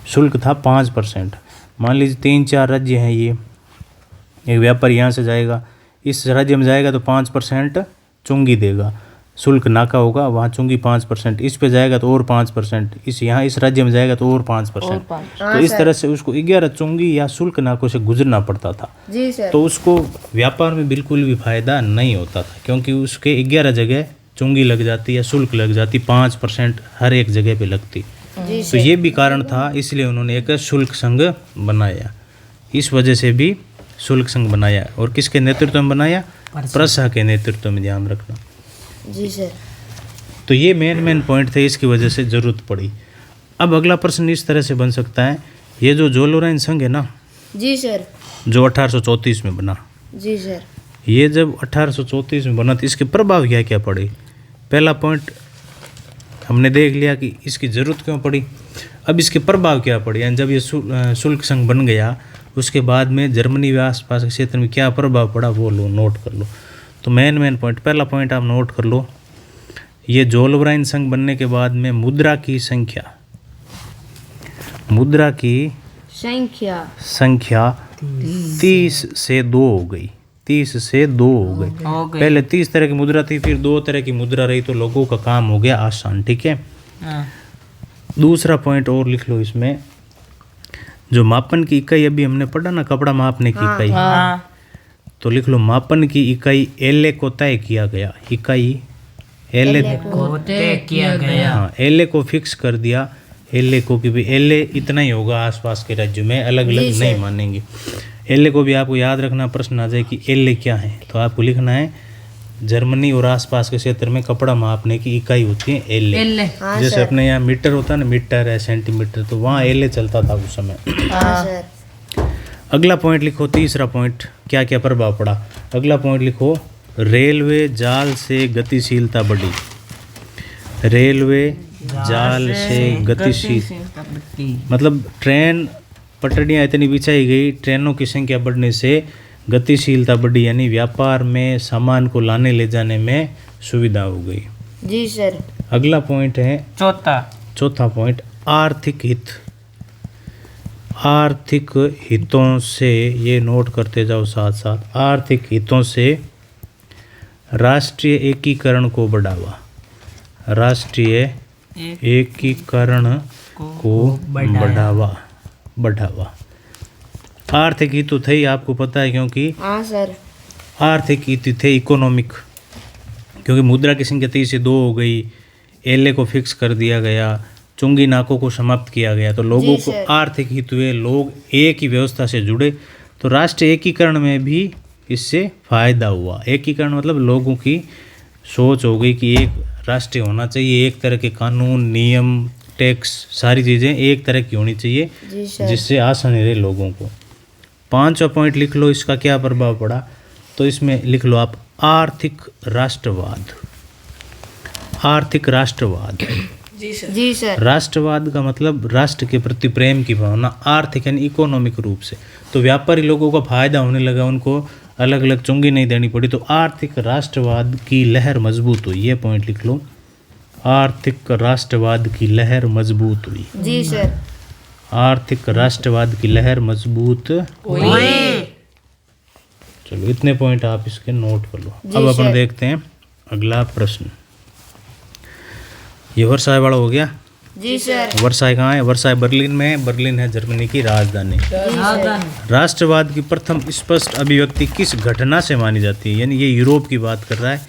शुल्क था 5%। मान लीजिए 3-4 राज्य हैं, ये एक व्यापारी यहाँ से जाएगा, इस राज्य में जाएगा तो 5% चुंगी देगा, शुल्क नाका होगा, वहाँ चुंगी 5%, इस पे जाएगा तो और 5%, इस राज्य में जाएगा तो और 5%। तो इस तरह से उसको 11 चुंगी या शुल्क नाकों से गुजरना पड़ता था। जी सर। तो उसको व्यापार में बिल्कुल भी फायदा नहीं होता था, क्योंकि उसके 11 जगह चुंगी लग जाती या शुल्क लग जाती, 5% हर एक जगह पे लगती। जी तो ये भी कारण था, इसलिए उन्होंने एक शुल्क संघ बनाया। इस वजह से भी शुल्क संघ बनाया। और किसके नेतृत्व में बनाया? प्रशा के नेतृत्व में, ध्यान रखना। जी सर। तो ये मेन पॉइंट थे, इसकी वजह से ज़रूरत पड़ी। अब अगला प्रश्न इस तरह से बन सकता है, ये जो जोलोराइन संघ है ना, जी सर। जो 1834 में बना, जी सर। ये जब 1834 में बना तो इसके प्रभाव क्या क्या पड़े। पहला पॉइंट हमने देख लिया कि इसकी ज़रूरत क्यों पड़ी। अब इसके प्रभाव क्या पड़े, यानी जब ये शुल्क संघ बन गया उसके बाद में जर्मनी व आसपास के क्षेत्र में क्या प्रभाव पड़ा, वो लो नोट कर लो। तो मेन पॉइंट, पहला पॉइंट आप नोट कर लो, ये जोलोराइन संघ बनने के बाद में मुद्रा की संख्या 30 से 2 हो गई। 30 से 2 हो गई। पहले 30 तरह की मुद्रा थी, फिर 2 तरह की मुद्रा रही, तो लोगों का काम हो गया आसान, ठीक है। दूसरा पॉइंट और लिख लो इसमें, जो मापन की इकाई अभी हमने पढ़ा ना, कपड़ा मापने की इकाई, तो लिख लो मापन की इकाई एले को तय किया गया। इकाई एले को तय किया गया। हाँ, एले को फिक्स कर दिया। एले को कि भाई एले इतना ही होगा, आसपास के राज्यों में अलग अलग नहीं मानेंगे। एले को भी आपको याद रखना, प्रश्न आ जाए कि एले क्या है, तो आपको लिखना है जर्मनी और आसपास के क्षेत्र में कपड़ा मापने की इकाई होती है एले। जैसे अपने यहाँ मीटर होता है ना, मीटर है, सेंटीमीटर, तो वहाँ एले चलता था उस समय। अगला पॉइंट लिखो, तीसरा पॉइंट, क्या क्या प्रभाव पड़ा। अगला पॉइंट लिखो, रेलवे जाल से गतिशीलता बढ़ी। रेलवे जाल से गतिशीलता मतलब ट्रेन पटरियाँ इतनी बिछाई गई, ट्रेनों की संख्या बढ़ने से गतिशीलता बढ़ी, यानी व्यापार में सामान को लाने ले जाने में सुविधा हो गई। जी सर। अगला पॉइंट है चौथा पॉइंट, आर्थिक हित। आर्थिक हितों से, ये नोट करते जाओ साथ साथ, आर्थिक हितों से राष्ट्रीय एकीकरण को बढ़ावा। राष्ट्रीय एकीकरण को बढ़ावा। आर्थिक हित थे ही, आपको पता है, क्योंकि हाँ सर। आर्थिक हित थे इकोनॉमिक, क्योंकि मुद्रा की संख्या 3 से 2 हो गई, एलए को फिक्स कर दिया गया, चुंगी नाकों को समाप्त किया गया, तो लोगों को आर्थिक हित हुए, लोग एक ही व्यवस्था से जुड़े, तो राष्ट्रीय एकीकरण में भी इससे फायदा हुआ। एकीकरण मतलब लोगों की सोच हो गई कि एक राष्ट्रीय होना चाहिए, एक तरह के कानून, नियम, टैक्स, सारी चीज़ें एक तरह की होनी चाहिए, जिससे आसानी रहे लोगों को। 5वां पॉइंट लिख लो, इसका क्या प्रभाव पड़ा, तो इसमें लिख लो आप आर्थिक राष्ट्रवाद। आर्थिक राष्ट्रवाद, जी सर। राष्ट्रवाद का मतलब राष्ट्र के प्रति प्रेम की भावना, आर्थिक यानी इकोनॉमिक रूप से, तो व्यापारी लोगों का फायदा होने लगा, उनको अलग अलग चुंगी नहीं देनी पड़ी, तो आर्थिक राष्ट्रवाद की लहर मजबूत हुई। ये पॉइंट लिख लो, आर्थिक राष्ट्रवाद की लहर मजबूत हुई। जी सर। आर्थिक राष्ट्रवाद की लहर मजबूत हुई। चलो इतने पॉइंट आप इसके नोट कर लो। अब अपन देखते हैं अगला प्रश्न। ये वर्साई वाला हो गया। जी सर। वर्साई कहाँ है? वर्साई बर्लिन में है। बर्लिन है जर्मनी की राजधानी। राष्ट्रवाद की प्रथम स्पष्ट अभिव्यक्ति किस घटना से मानी जाती है? यानी ये यूरोप की बात कर रहा है।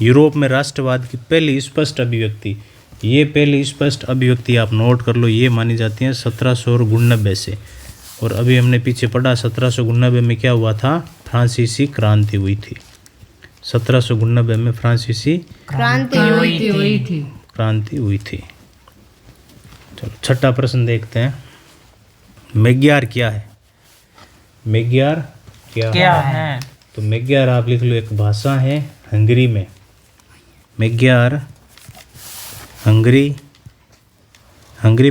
यूरोप में राष्ट्रवाद की पहली स्पष्ट अभिव्यक्ति, ये पहली स्पष्ट अभिव्यक्ति आप नोट कर लो, ये मानी जाती है 1789 से। और अभी हमने पीछे पढ़ा 1789 में क्या हुआ था? फ्रांसीसी क्रांति हुई थी। 1789 में फ्रांसीसी क्रांति हुई थी। चलो छठा प्रश्न देखते हैं। मैग्यार क्या है? मैग्यार क्या है? तो मैग्यार आप लिख लो, एक भाषा है हंगरी में। मैग्यार हंगरी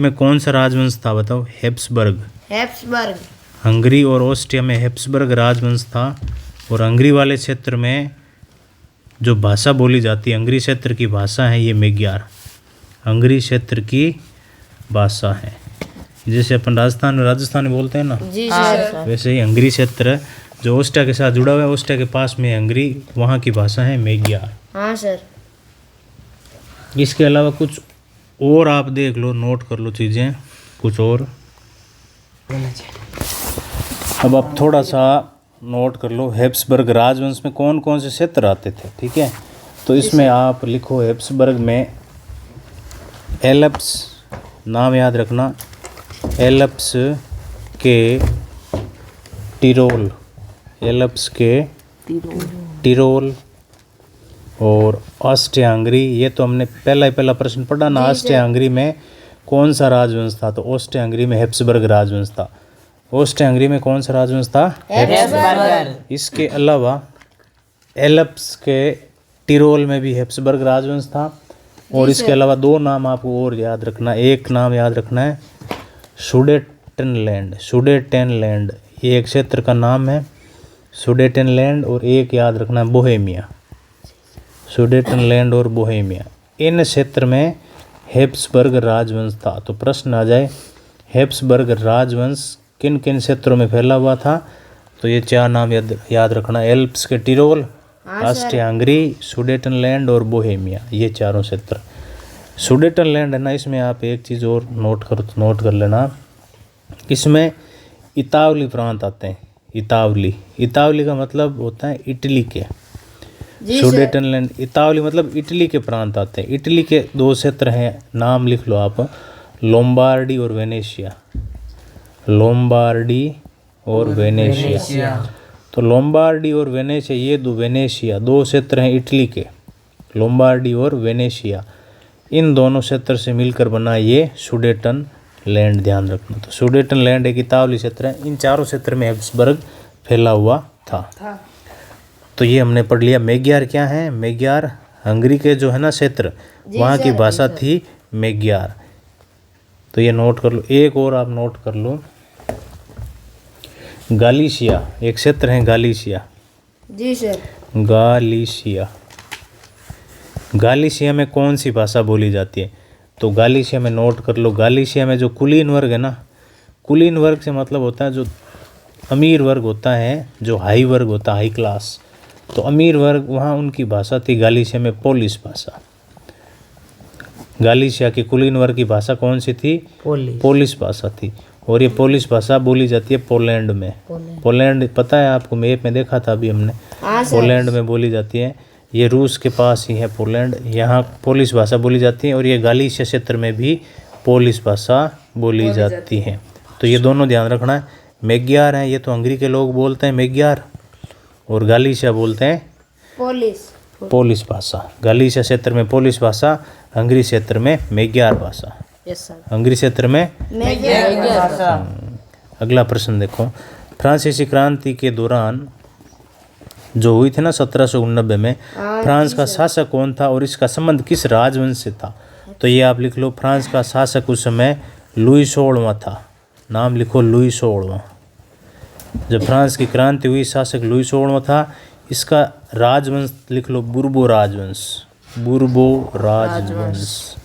में कौन सा राजवंश था बताओ? हैब्सबर्ग। हंगरी और ऑस्ट्रिया में हैब्सबर्ग राजवंश था। और हंगरी वाले क्षेत्र में जो भाषा बोली जाती है, हंगरी क्षेत्र की भाषा है ये मैग्यार। हंगरी क्षेत्र की भाषा है, जैसे अपन राजस्थान में बोलते हैं ना, जी सर। वैसे ही हंगरी क्षेत्र जो ऑस्ट्रिया के साथ जुड़ा हुआ है, ऑस्ट्रिया के पास में हंगरी, वहाँ की भाषा है मैग्यार। हाँ सर। इसके अलावा कुछ और आप देख लो, नोट कर लो चीज़ें कुछ और। अब आप थोड़ा सा नोट कर लो, हैब्सबर्ग राजवंश में कौन कौन से क्षेत्र आते थे, ठीक है? तो इसमें आप लिखो हैब्सबर्ग में एल्प्स, नाम याद रखना, एल्प्स के टिरोल, एल्प्स के टिरोल और ऑस्ट्रिया हंगरी। ये तो हमने पहला प्रश्न पढ़ा ना, ऑस्ट्रिया हंगरी में कौन सा राजवंश था? तो ऑस्ट्रिया हंगरी में हैब्सबर्ग राजवंश था। ऑस्ट्रिया हंगरी में कौन सा राजवंश था? हैब्सबर्ग। इसके अलावा एल्प्स के टिरोल में भी हैब्सबर्ग राजवंश था। और इसके अलावा दो नाम आपको और याद रखना, एक नाम याद रखना है सुडेटनलैंड। सुडेटनलैंड ये एक क्षेत्र का नाम है, सुडेटनलैंड। और एक याद रखना है बोहेमिया, सुडेटनलैंड और बोहेमिया। इन क्षेत्र में हैब्सबर्ग राजवंश था। तो प्रश्न आ जाए, हैब्सबर्ग राजवंश किन किन क्षेत्रों में फैला हुआ था? तो ये 4 नाम याद रखना, एल्प्स के टिरोल, ऑस्ट्रिया हंगरी, सुडेटनलैंड और बोहेमिया, ये चारों क्षेत्र। सुडेटनलैंड है ना, इसमें आप एक चीज़ और नोट कर लेना, इसमें इतावली प्रांत आते हैं। इतावली का मतलब होता है इटली के। सुडेटनलैंड, इतावली मतलब इटली के प्रांत आते हैं। इटली के 2 क्षेत्र हैं, नाम लिख लो आप, लोम्बार्डी और वेनेशिया। लोम्बार्डी और वेनेशिया। तो लोम्बार्डी और वेनेशिया, ये दो क्षेत्र हैं इटली के, लोम्बार्डी और वेनेशिया। इन दोनों क्षेत्र से मिलकर बना ये सुडेटनलैंड, ध्यान रखना। तो सुडेटनलैंड एक इतावली क्षेत्र है। इन चारों क्षेत्र में हैब्सबर्ग फैला हुआ था। तो ये हमने पढ़ लिया। मैग्यार क्या है? मैग्यार हंगरी के जो है ना क्षेत्र, वहाँ की भाषा थी मैग्यार। तो ये नोट कर लो। एक और आप नोट कर लो, गालिशिया एक क्षेत्र है, गालिशिया। जी सर। गालिशिया में कौन सी भाषा बोली जाती है? तो गालिशिया में नोट कर लो, गालिशिया में जो कुलीन वर्ग है ना, कुलीन वर्ग से मतलब होता है जो अमीर वर्ग होता है, जो हाई वर्ग होता है, हाई क्लास। तो अमीर वर्ग, वहाँ उनकी भाषा थी गालिशिया में पोलिश भाषा। गालिशिया के कुलीन वर्ग की भाषा कौन सी थी? पोलिश भाषा थी। और ये पोलिश भाषा बोली जाती है पोलैंड में। पोलैंड पता है आपको, मैप में देखा था अभी हमने, पोलैंड में बोली जाती है। ये रूस के पास ही है पोलैंड, यहाँ पोलिश भाषा बोली जाती है। और ये गालिशिया क्षेत्र में भी पोलिश भाषा बोली जाती है। तो ये दोनों ध्यान रखना है। मैग्यार हैं, ये तो हंगरी के लोग बोलते हैं मैग्यार, और गालिशिया बोलते हैं पोलिश भाषा। गालिशिया क्षेत्र में पोलिश भाषा, हंगरी क्षेत्र में मैग्यार भाषा। हंगरी क्षेत्र में अगला प्रश्न देखो, फ्रांसीसी क्रांति के दौरान जो हुई थी ना 1789 में, फ्रांस का शासक कौन था और इसका संबंध किस राजवंश से था? तो ये आप लिख लो, फ्रांस का शासक उस समय लुई 16वां था। नाम लिखो लुई 16वां। जब फ्रांस की क्रांति हुई शासक लुई 16वां था। इसका राजवंश लिख लो बुर्बो राजवंश। बुर्बो राजवंश।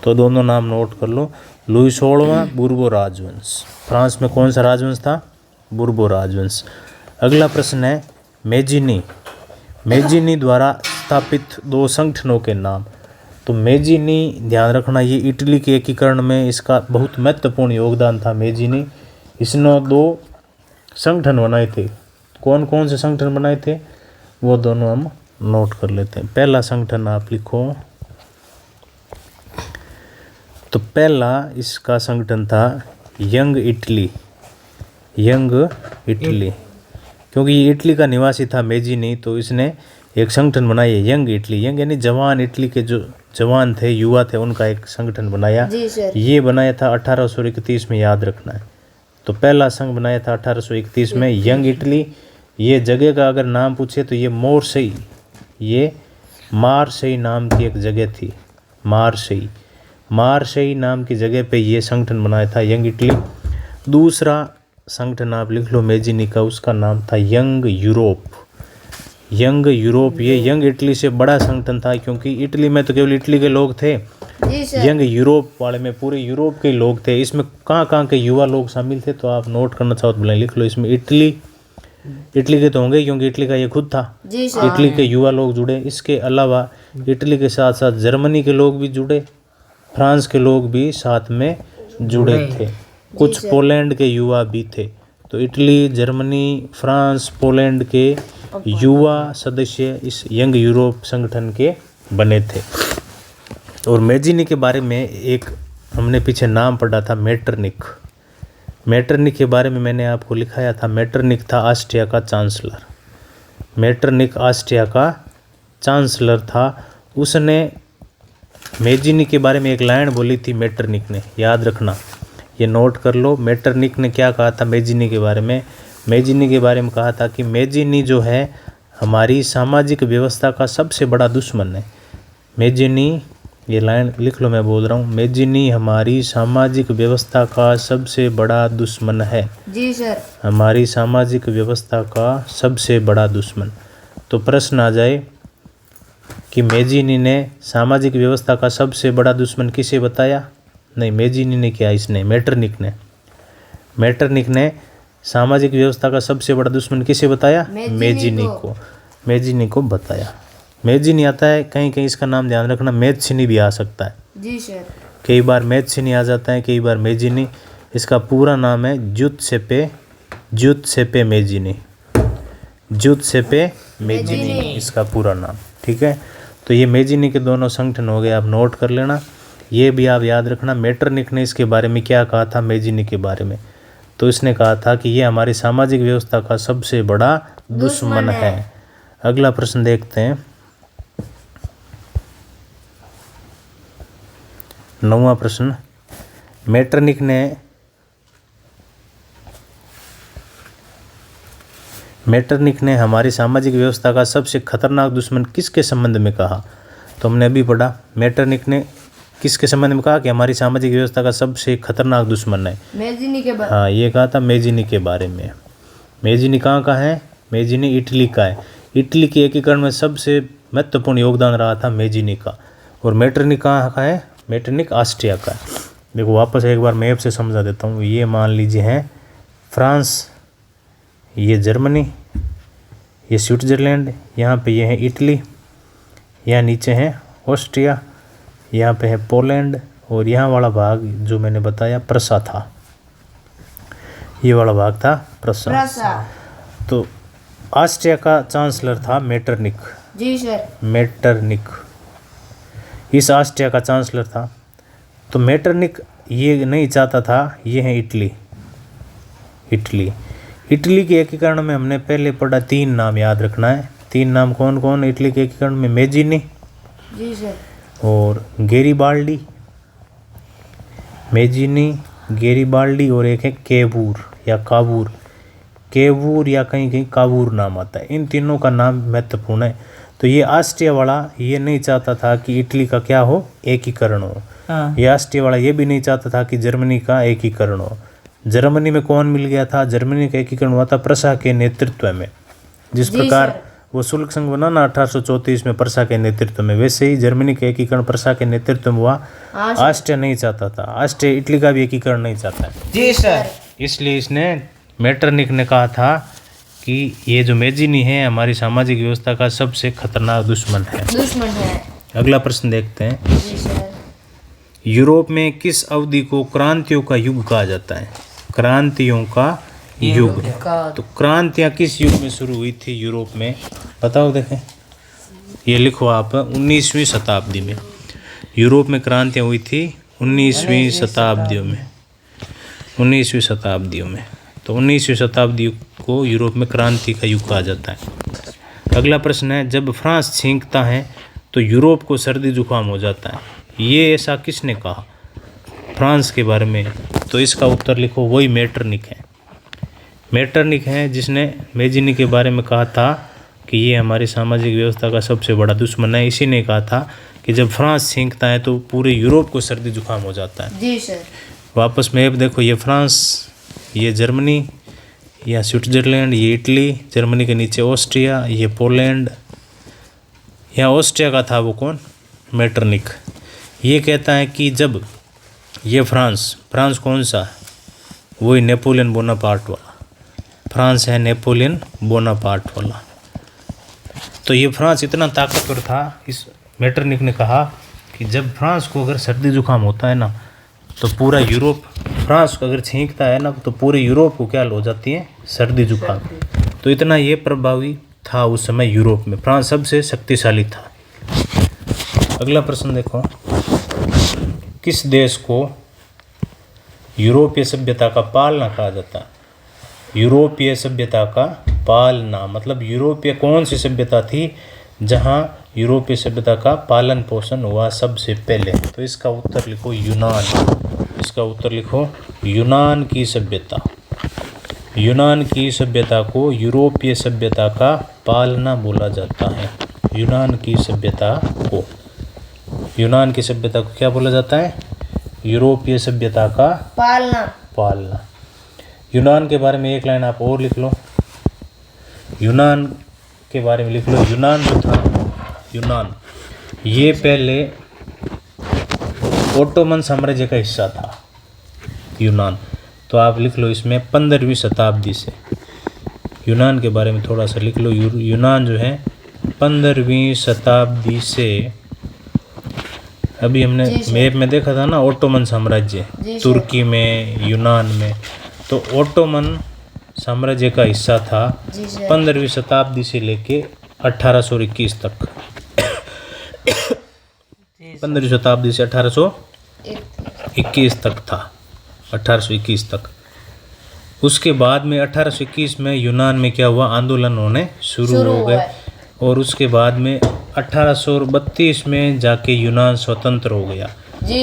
तो दोनों नाम नोट कर लो, लुई 16वां, बुर्बो राजवंश। फ्रांस में कौन सा राजवंश था? बुर्बो राजवंश। अगला प्रश्न है मेजिनी। मेजिनी द्वारा स्थापित 2 संगठनों के नाम। तो मेजिनी ध्यान रखना, ये इटली के एकीकरण में इसका बहुत महत्वपूर्ण योगदान था मेजिनी। इसने 2 संगठन बनाए थे। कौन कौन से संगठन बनाए थे वो दोनों हम नोट कर लेते हैं। पहला संगठन आप लिखो, तो पहला इसका संगठन था यंग इटली। यंग इटली, क्योंकि ये इटली का निवासी था मेजिनी, तो इसने एक संगठन बनाया यंग इटली। यंग यानी जवान, इटली के जो जवान थे, युवा थे, उनका एक संगठन बनाया। ये बनाया था 1831 में, याद रखना है। तो पहला संघ बनाया था 1831 में यंग इटली। ये जगह का अगर नाम पूछे तो ये मोरसई, ये मारसई नाम की एक जगह थी। मारसई, मारसई नाम की जगह पे ये संगठन बनाया था यंग इटली। दूसरा संगठन आप लिख लो मेजिनी का, उसका नाम था यंग यूरोप। यंग यूरोप, ये यंग इटली से बड़ा संगठन था, क्योंकि इटली में तो केवल इटली के लोग थे। यंग यूरोप वाले में पूरे यूरोप के लोग थे। इसमें कहाँ के युवा लोग शामिल थे, तो आप नोट करना चाहो तो बोले लिख लो। इसमें इटली के तो होंगे, क्योंकि इटली का ये खुद था। इटली के युवा लोग जुड़े। इसके अलावा इटली के साथ साथ जर्मनी के लोग भी जुड़े, फ्रांस के लोग भी साथ में जुड़े थे, कुछ पोलैंड के युवा भी थे। तो इटली, जर्मनी, फ्रांस, पोलैंड के युवा सदस्य इस यंग यूरोप संगठन के बने थे। और मेजिनी के बारे में एक हमने पीछे नाम पढ़ा था, मेटरनिक। मेटरनिक के बारे में मैंने आपको लिखाया था। मेटरनिक था ऑस्ट्रिया का चांसलर। मेटरनिक ऑस्ट्रिया का चांसलर था। उसने मेजिनी के बारे में एक लाइन बोली थी मेटरनिक ने, याद रखना, ये नोट कर लो। मेटरनिक ने क्या कहा था मेजिनी के बारे में? मेजिनी के बारे में कहा था कि मेजिनी जो है हमारी सामाजिक व्यवस्था का सबसे बड़ा दुश्मन है। मेजिनी, ये लाइन लिख लो, मैं बोल रहा हूँ, मेजिनी हमारी सामाजिक व्यवस्था का सबसे बड़ा दुश्मन है। जी सर। हमारी सामाजिक व्यवस्था का सबसे बड़ा दुश्मन। तो प्रश्न आ जाए कि मेजिनी ने सामाजिक व्यवस्था का सबसे बड़ा दुश्मन किसे बताया? नहीं, मेजिनी ने क्या, इसने मेटरनिक ने। मेटरनिक ने सामाजिक व्यवस्था का सबसे बड़ा दुश्मन किसे बताया? मेजिनी को बताया। मेजिनी आता है कहीं कहीं, इसका नाम ध्यान रखना, मेजिनी भी आ सकता है। जी सर। कई बार मेजिनी आ जाता है, कई बार मेजिनी। इसका पूरा नाम है ज्यूसेप्पे मेजिनी। ज्यूसेप्पे मेजिनी इसका पूरा नाम, ठीक है। तो ये मेजिनी के दोनों संगठन हो गए, आप नोट कर लेना। ये भी आप याद रखना, मेटरनिक ने इसके बारे में क्या कहा था मेजिनी के बारे में? तो इसने कहा था कि ये हमारी सामाजिक व्यवस्था का सबसे बड़ा दुश्मन है। अगला प्रश्न देखते हैं, 9वां प्रश्न। मेटरनिक ने हमारी सामाजिक व्यवस्था का सबसे खतरनाक दुश्मन किसके संबंध में कहा? तो हमने अभी पढ़ा, मेटरनिक ने किसके संबंध में कहा कि हमारी सामाजिक व्यवस्था का सबसे खतरनाक दुश्मन है? मेजिनी के बारे। हाँ, ये कहा था मेजिनी के बारे में। मेजिनी कहाँ का है? मेजिनी इटली का है। इटली के एकीकरण में सबसे महत्वपूर्ण योगदान रहा था मेजिनी का। और मेटरनिक कहाँ का है? मेटरनिक ऑस्ट्रिया का है। देखो वापस एक बार मैप से समझा देता हूँ। ये मान लीजिए है फ्रांस, ये जर्मनी, ये स्विट्ज़रलैंड, यहाँ पे ये है इटली, यहाँ नीचे है ऑस्ट्रिया, यहाँ पे है पोलैंड, और यहाँ वाला भाग जो मैंने बताया प्रसा था। ये वाला भाग था प्रसा। प्रसा। तो ऑस्ट्रिया का चांसलर था मेटरनिक। जी सर। मेटरनिक इस ऑस्ट्रिया का चांसलर था। तो मेटरनिक ये नहीं चाहता था, ये है इटली। इटली के एकीकरण में हमने पहले पढ़ा 3 नाम याद रखना है। 3 नाम कौन कौन इटली के एकीकरण में? मेजिनी जी सर। और गेरिबाल्डी। मेजिनी, गेरिबाल्डी और एक है केवूर या काबूर। केवूर या कहीं कहीं काबूर नाम आता है। इन तीनों का नाम महत्वपूर्ण है। तो ये ऑस्ट्रिया वाला ये नहीं चाहता था कि इटली का क्या हो, एकीकरण हो। ये ऑस्ट्रिया वाला ये भी नहीं चाहता था कि जर्मनी का एकीकरण हो। जर्मनी में कौन मिल गया था? जर्मनी का एकीकरण हुआ था प्रसा के नेतृत्व में। जिस प्रकार वो शुल्क संघ बना ना 1834 में प्रसा के नेतृत्व में, वैसे ही जर्मनी का एकीकरण प्रसा के नेतृत्व में हुआ। ऑस्ट्रिया नहीं चाहता था। ऑस्ट्रिया इटली का भी एकीकरण नहीं चाहता है। जी सर। इसलिए इसने मेटरनिक ने कहा था कि ये जो मेजिनी है हमारी सामाजिक व्यवस्था का सबसे खतरनाक दुश्मन है। अगला प्रश्न देखते हैं। जी सर। यूरोप में किस अवधि को क्रांतियों का युग कहा जाता है? क्रांतियों का युग। तो क्रांतियाँ किस युग में शुरू हुई थी यूरोप में? बताओ देखें। ये लिखो आप 19वीं शताब्दी में यूरोप में क्रांतियाँ हुई थी 19वीं शताब्दियों में। 19वीं शताब्दियों में तो 19वीं शताब्दी को यूरोप में क्रांति का युग कहा जाता है। अगला प्रश्न है, जब फ्रांस छींकता है तो यूरोप को सर्दी जुकाम हो जाता है। ये ऐसा किसने कहा फ्रांस के बारे में? तो इसका उत्तर लिखो, वही मेटरनिक है। मेटरनिक है जिसने मेजिनी के बारे में कहा था कि ये हमारी सामाजिक व्यवस्था का सबसे बड़ा दुश्मन है। इसी ने कहा था कि जब फ्रांस छींकता है तो पूरे यूरोप को सर्दी जुकाम हो जाता है। जी सर। वापस मैप देखो, ये फ्रांस, ये जर्मनी, या स्विट्जरलैंड, ये इटली, जर्मनी के नीचे ऑस्ट्रिया, ये पोलैंड। यहाँ ऑस्ट्रिया का था वो कौन? मेटरनिक। ये कहता है कि जब ये फ्रांस कौन सा? वही नेपोलियन बोनापार्ट वाला। फ्रांस है नेपोलियन बोनापार्ट वाला। तो ये फ्रांस इतना ताकतवर था, इस मेटरनिक ने कहा कि जब फ्रांस को अगर सर्दी जुकाम होता है ना तो पूरा यूरोप, फ्रांस को अगर छींकता है ना तो पूरे यूरोप को क्या हो जाती है? सर्दी जुकाम। तो इतना ये प्रभावी था उस समय यूरोप में। फ्रांस सबसे शक्तिशाली था। अगला प्रश्न देखो, किस देश को यूरोपीय सभ्यता का पालना कहा जाता है? यूरोपीय सभ्यता का पालना मतलब यूरोपीय कौन सी सभ्यता थी जहाँ यूरोपीय सभ्यता का पालन पोषण हुआ सबसे पहले? तो इसका उत्तर लिखो यूनान। इसका उत्तर लिखो यूनान की सभ्यता। यूनान की सभ्यता को यूरोपीय सभ्यता का पालना बोला जाता है। यूनान की सभ्यता को क्या बोला जाता है? यूरोपीय सभ्यता का पालना। यूनान के बारे में एक लाइन आप और लिख लो। यूनान के बारे में लिख लो, यूनान जो था, यूनान ये पहले ओटोमन साम्राज्य का हिस्सा था यूनान। तो आप लिख लो इसमें 15वीं शताब्दी से। यूनान के बारे में थोड़ा सा लिख लो। यूनान जो है 15वीं शताब्दी से, अभी हमने मैप में देखा था ना ओटोमन साम्राज्य, तुर्की में, यूनान में, तो ओटोमन साम्राज्य का हिस्सा था 15वीं शताब्दी से लेके 1821 तक। 15वीं शताब्दी से 1821 तक था। 1821 तक। उसके बाद में 1821 में यूनान में क्या हुआ? आंदोलन होने शुरू हो गए। और उसके बाद में 1832 में जाके यूनान स्वतंत्र हो गया।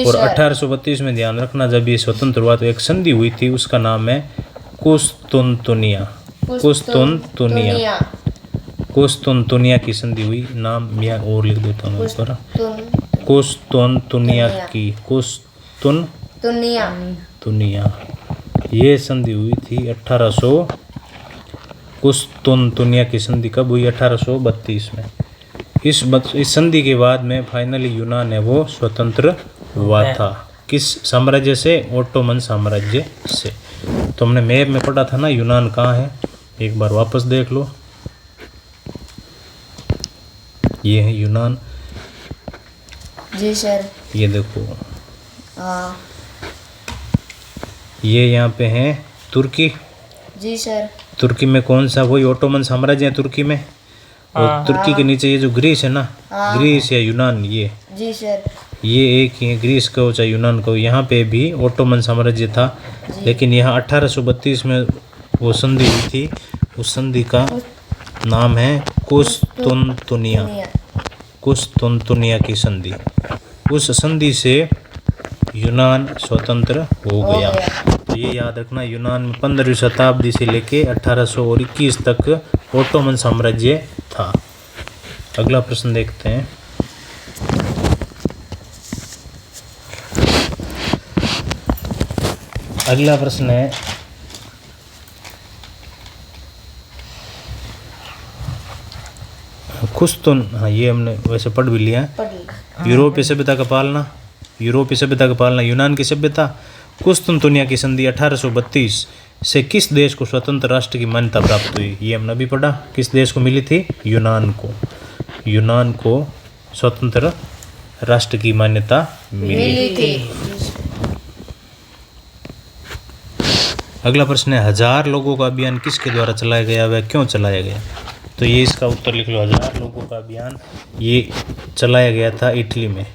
और 1832 में ध्यान रखना, जब ये स्वतंत्र हुआ तो एक संधि हुई थी, उसका नाम है कुस्तुनतुनिया की संधि हुई। नाम यहाँ और लिख देता हूँ इस पर, कुस्तुनतुनिया ये संधि हुई थी 1800। कुस्तुनतुनिया की संधि कब हुई? 1832 में। इस संधि के बाद में फाइनली यूनान है वो स्वतंत्र हुआ था। किस साम्राज्य से? ओटोमन साम्राज्य से। तो हमने मैप में पढ़ा था ना यूनान कहाँ है, एक बार वापस देख लो। ये है यूनान। जी सर। ये देखो, ये यहाँ पे है तुर्की जी सर। तुर्की में कौन सा, वही ओटोमन साम्राज्य है तुर्की में। और तुर्की के नीचे ये जो ग्रीस है ना, ग्रीस या यूनान, ये जी सर। ये एक ही है, ग्रीस कहो चाहे यूनान कहो। यहाँ पे भी ओटोमन साम्राज्य था, लेकिन यहाँ 1832 में वो संधि हुई थी। उस संधि का नाम है कुस्तुनतुनिया, कुस्तुनतुनिया की संधि। उस संधि से यूनान स्वतंत्र हो गया। तो ये याद रखना, यूनान में 15वीं शताब्दी से लेके 1821 तक ओटोमन साम्राज्य था। अगला प्रश्न देखते हैं। अगला प्रश्न है कुस्तुन, हाँ ये हमने वैसे पढ़ भी लिया है। यूरोपीय सभ्यता का पालना, यूरोपीय सभ्यता का पालना यूनान की सभ्यता। कुस्तुनतुनिया की संधि 1832 से किस देश को स्वतंत्र राष्ट्र की मान्यता प्राप्त हुई? ये हमने अभी पढ़ा। किस देश को मिली थी? यूनान को। यूनान को स्वतंत्र राष्ट्र की मान्यता मिली थी। अगला प्रश्न है 1000 लोगों का अभियान किसके द्वारा चलाया गया, वह क्यों चलाया गया? तो ये इसका उत्तर लिख लो। 1000 लोगों का अभियान ये चलाया गया था इटली में,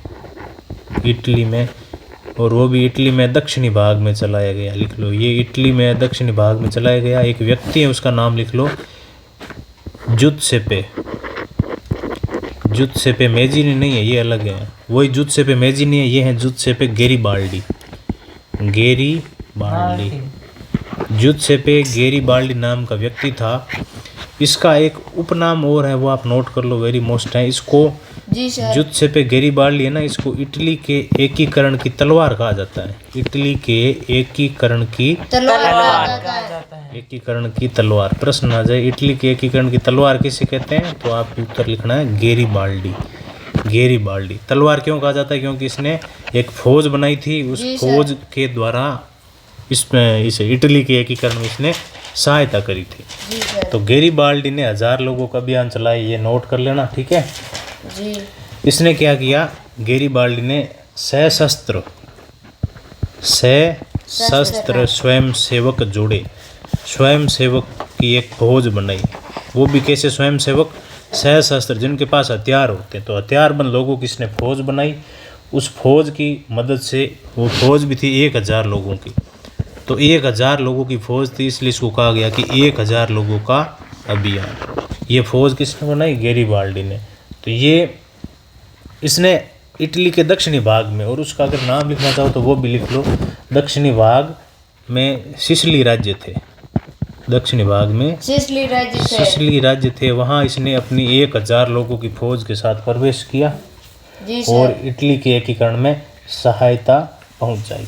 इटली में, और वो भी इटली में दक्षिणी भाग में चलाया गया। लिख लो, ये इटली में दक्षिणी भाग में चलाया गया। एक व्यक्ति है, उसका नाम लिख लो, जुत्सेपे। जुत्सेपे मेजिनी नहीं है, ये अलग है। वही जुत्सेपे मेजिनी है, ये है जुत्सेपे गेरिबाल्डी। गेरिबाल्डी, जुत्सेपे गेरिबाल्डी नाम का व्यक्ति था। इसका एक उपनाम और है, वो आप नोट कर लो, वेरी मोस्ट है। इसको जी सर। जुत्सेपे गेरिबाल्डी है ना, इसको इटली के एकीकरण की तलवार कहा जाता है। इटली के एकीकरण की तलवार। एकीकरण की तलवार। प्रश्न आ जाए, इटली के एकीकरण की तलवार किसे कहते हैं? तो आपको उत्तर लिखना है गेरिबाल्डी। गेरिबाल्डी। तलवार क्यों कहा जाता है? क्योंकि इसने एक फौज बनाई थी, उस फौज के द्वारा इसमें इसे इटली के एकीकरण में इसने सहायता करी थी। जी सर। तो गेरिबाल्डी ने 1000 लोगों का अभियान चलाया, ये नोट कर लेना, ठीक है। जी। इसने क्या किया? गेरिबाल्डी ने सशस्त्र स्वयं सेवक जोड़े, स्वयं सेवक की एक फौज बनाई। वो भी कैसे स्वयं सेवक? सशस्त्र, जिनके पास हथियार होते हैं। तो हथियारबंद लोगों की इसने फौज बनाई। उस फौज की मदद से, वो फौज भी थी 1000 लोगों की। तो 1000 लोगों की फौज थी, इसलिए इसको कहा गया कि 1000 लोगों का अभियान। ये फौज किसने बनाई? गेरिबाल्डी ने। तो ये इसने इटली के दक्षिणी भाग में, और उसका अगर नाम लिखना चाहो तो वो भी लिख लो। दक्षिणी भाग में सिसिली राज्य थे, दक्षिणी भाग में सिसिली राज्य थे। वहाँ इसने अपनी 1000 लोगों की फौज के साथ प्रवेश किया और इटली के एकीकरण में सहायता पहुँचाई।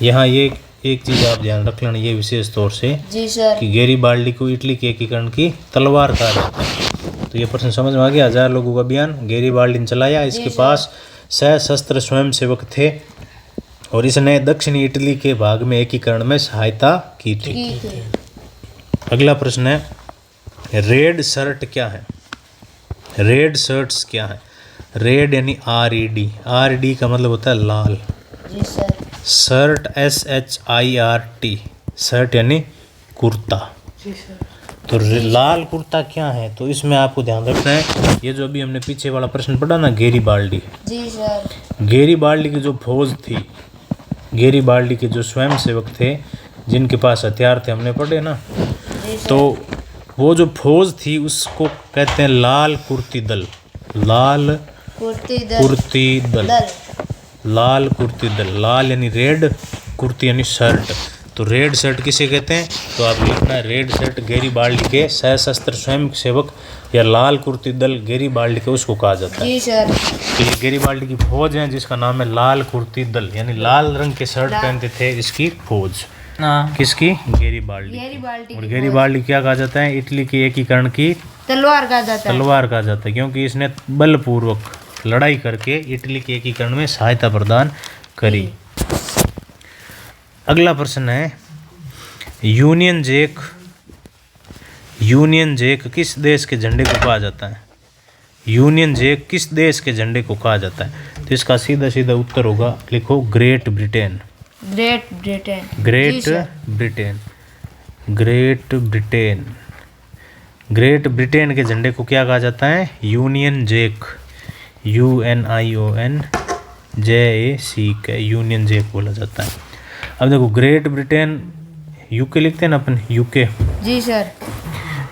यहाँ ये एक चीज़ आप ध्यान रख लेना, ये विशेष तौर से जी सर, कि गेरिबाल्डी को इटली के एकीकरण की तलवार कहा जाता है। तो ये प्रश्न समझ में आ गया। 1000 लोगों का अभियान गेरिबाल्डी ने चलाया। इसके पास सशस्त्र स्वयंसेवक थे और इसने दक्षिणी इटली के भाग में एकीकरण में सहायता की थी। अगला प्रश्न है रेड शर्ट क्या है? रेड शर्ट्स क्या है? रेड यानी RED, RED का मतलब होता है लाल। जी सर। शर्ट SHIRT, शर्ट यानी कुर्ता। तो लाल कुर्ता क्या है? तो इसमें आपको ध्यान रखना है, ये जो अभी हमने पीछे वाला प्रश्न पढ़ा ना, गेरिबाल्डी, जी सर, गेरिबाल्डी की जो फौज थी, गेरिबाल्डी के जो स्वयंसेवक थे जिनके पास हथियार थे, हमने पढ़े ना, तो वो जो फौज थी उसको कहते हैं लाल कुर्ती दल। लाल कुर्ती दल, लाल कुर्ती दल। लाल यानी रेड, कुर्ती यानी शर्ट। तो रेड शर्ट किसे कहते हैं? तो आप लिखना है रेड शर्ट गेरिबाल्डी के सशस्त्र स्वयं सेवक या लाल कुर्ती दल गेरिबाल्डी के उसको कहा जाता है। जी सर। तो ये गेरिबाल्डी की फौज है जिसका नाम है लाल कुर्ती दल, यानी लाल रंग के शर्ट पहनते थे इसकी फौज। किसकी? गेरिबाल्डी। और गेरिबाल्डी क्या कहा जाता है? इटली के एकीकरण की तलवार कहा जाता है। तलवार कहा जाता है, क्योंकि इसने बलपूर्वक लड़ाई करके इटली के एकीकरण में सहायता प्रदान करी। अगला प्रश्न है यूनियन जैक, यूनियन जैक किस देश के झंडे को कहा जाता है? यूनियन जैक किस देश के झंडे को कहा जाता है? तो इसका सीधा सीधा उत्तर होगा, लिखो Great Britain. Great Britain. Great Britain. Great Britain. Great Britain के झंडे को क्या कहा जाता है? Union Jack, UNION JAC Union Jack बोला जाता है। अब देखो ग्रेट ब्रिटेन यूके लिखते हैं ना अपन, यूके। जी सर।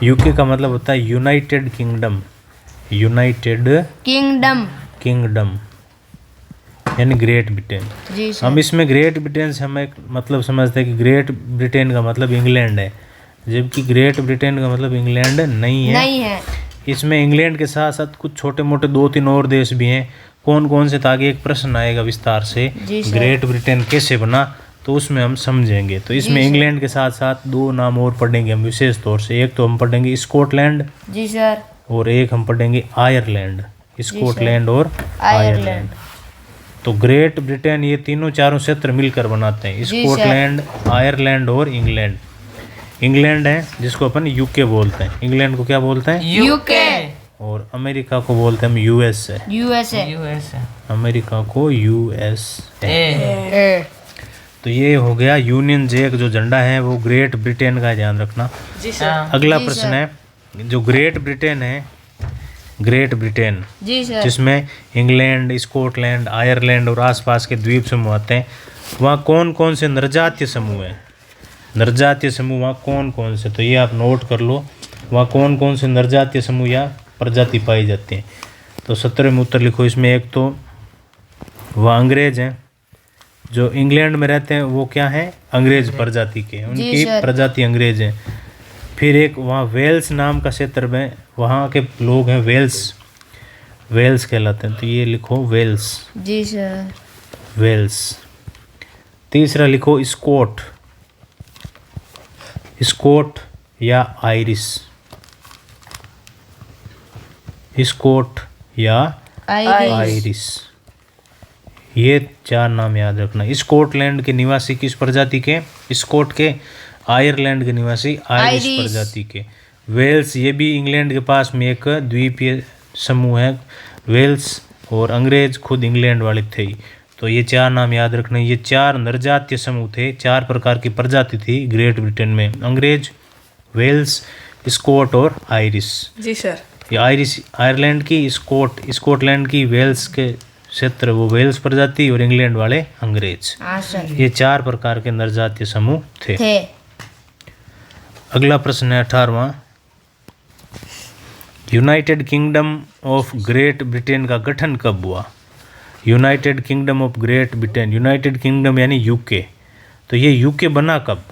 यूके का मतलब होता है United kingdom, United kingdom. Kingdom यानी ग्रेट ब्रिटेन। जी सर। हम इसमें ग्रेट ब्रिटेन से हम एक मतलब समझते हैं कि ग्रेट ब्रिटेन का मतलब इंग्लैंड है, जबकि ग्रेट ब्रिटेन का मतलब इंग्लैंड नहीं है। नहीं है। इसमें इंग्लैंड के साथ साथ कुछ छोटे मोटे 2-3 और देश भी हैं। कौन कौन से? ताकि एक प्रश्न आएगा विस्तार से, जी सर। ग्रेट ब्रिटेन कैसे बना, तो उसमें हम समझेंगे। तो इसमें जी सर। इंग्लैंड के साथ साथ 2 नाम और पढ़ेंगे हम विशेष तौर से। एक तो हम पढ़ेंगे स्कॉटलैंड, जी सर। और एक हम पढ़ेंगे आयरलैंड। स्कॉटलैंड और आयरलैंड। तो ग्रेट ब्रिटेन ये तीनों चारों क्षेत्र मिलकर बनाते हैं, जी स्कॉटलैंड, आयरलैंड और इंग्लैंड। इंग्लैंड है जिसको अपन यूके बोलते हैं, इंग्लैंड को क्या बोलते हैं? यूके। और अमेरिका को बोलते हैं हम USA। USA। USA अमेरिका को US है। ए। तो ये हो गया यूनियन जैक जो झंडा है वो ग्रेट ब्रिटेन का, ध्यान रखना। जी सर। अगला जी प्रश्न सर। है, जो ग्रेट ब्रिटेन है, ग्रेट ब्रिटेन जी सर। जिसमें इंग्लैंड, स्कॉटलैंड, आयरलैंड और आसपास के द्वीप समूह आते हैं, वहाँ कौन कौन से नरजातीय समूह हैं? नरजातीय समूह वहाँ कौन कौन से? तो ये आप नोट कर लो, वहाँ कौन कौन से नरजातीय समूह या प्रजाति पाई जाती हैं। तो 17 में उत्तर लिखो। इसमें एक तो वह अंग्रेज हैं, जो इंग्लैंड में रहते हैं वो क्या हैं? अंग्रेज प्रजाति के, उनकी सर। प्रजाति अंग्रेज हैं। फिर एक वहाँ वेल्स नाम का क्षेत्र में वहाँ के लोग हैं वेल्स, वेल्स कहलाते हैं। तो ये लिखो वेल्स, जी सर। वेल्स। तीसरा लिखो स्कॉट, स्कॉट या आयरिश, स्कॉट या आयरिश। ये 4 नाम याद रखना। स्कॉटलैंड के निवासी किस प्रजाति के? स्कॉट के। आयरलैंड के निवासी आयरिश आयरिश। प्रजाति के। वेल्स ये भी इंग्लैंड के पास में एक द्वीपीय समूह है, वेल्स। और अंग्रेज खुद इंग्लैंड वाले थे ही। तो ये 4 नाम याद रखने। ये 4 नरजातीय समूह थे, 4 प्रकार की प्रजाति थी ग्रेट ब्रिटेन में, अंग्रेज, वेल्स, स्कॉट और आयरिश। जी सर। ये आयरिश आयरलैंड की, स्कॉटलैंड की, वेल्स के क्षेत्र वो वेल्स प्रजाति, और इंग्लैंड वाले अंग्रेज। हाँ सर। ये 4 प्रकार के नरजातीय समूह थे। थे। अगला प्रश्न है 18वां। United Kingdom of Great Britain का गठन कब हुआ? United Kingdom of Great Britain, United Kingdom यानी यूके। तो ये यूके बना कब?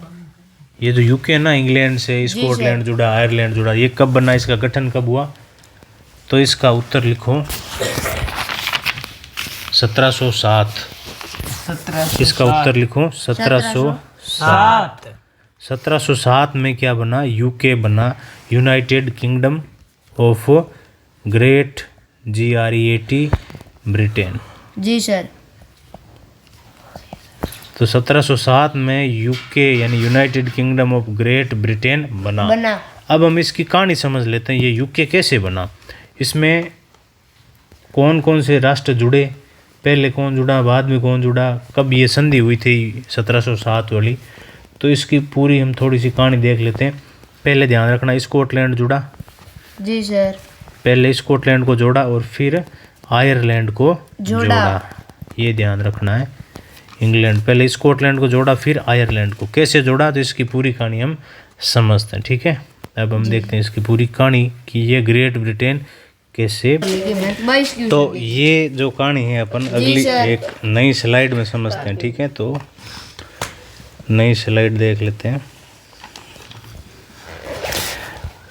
ये जो यूके है ना, इंग्लैंड से स्कॉटलैंड जुड़ा, आयरलैंड जुड़ा, ये कब बना? इसका गठन कब हुआ? तो इसका उत्तर लिखो 1707। 1707। इसका उत्तर लिखो 1707। 1707 में क्या बना? यूके बना, United Kingdom of Great GREAT Britain. जी सर। तो 1707 में यूके यानी United Kingdom of Great Britain बना। अब हम इसकी कहानी समझ लेते हैं, ये यूके कैसे बना, इसमें कौन कौन से राष्ट्र जुड़े, पहले कौन जुड़ा, बाद में कौन जुड़ा, कब ये संधि हुई थी 1707 वाली। तो इसकी पूरी हम थोड़ी सी कहानी देख लेते हैं। पहले ध्यान रखना स्कॉटलैंड जुड़ा, जी सर। पहले स्कॉटलैंड को जोड़ा और फिर आयरलैंड को जोड़ा। ये ध्यान रखना है। इंग्लैंड पहले स्कॉटलैंड को जोड़ा फिर आयरलैंड को। कैसे जोड़ा तो इसकी पूरी कहानी हम समझते हैं, ठीक है। अब हम देखते हैं इसकी पूरी कहानी कि ये ग्रेट ब्रिटेन कैसे। तो ये जो कहानी है अपन अगली एक नई स्लाइड में समझते हैं, ठीक है। तो नई स्लाइड देख लेते हैं।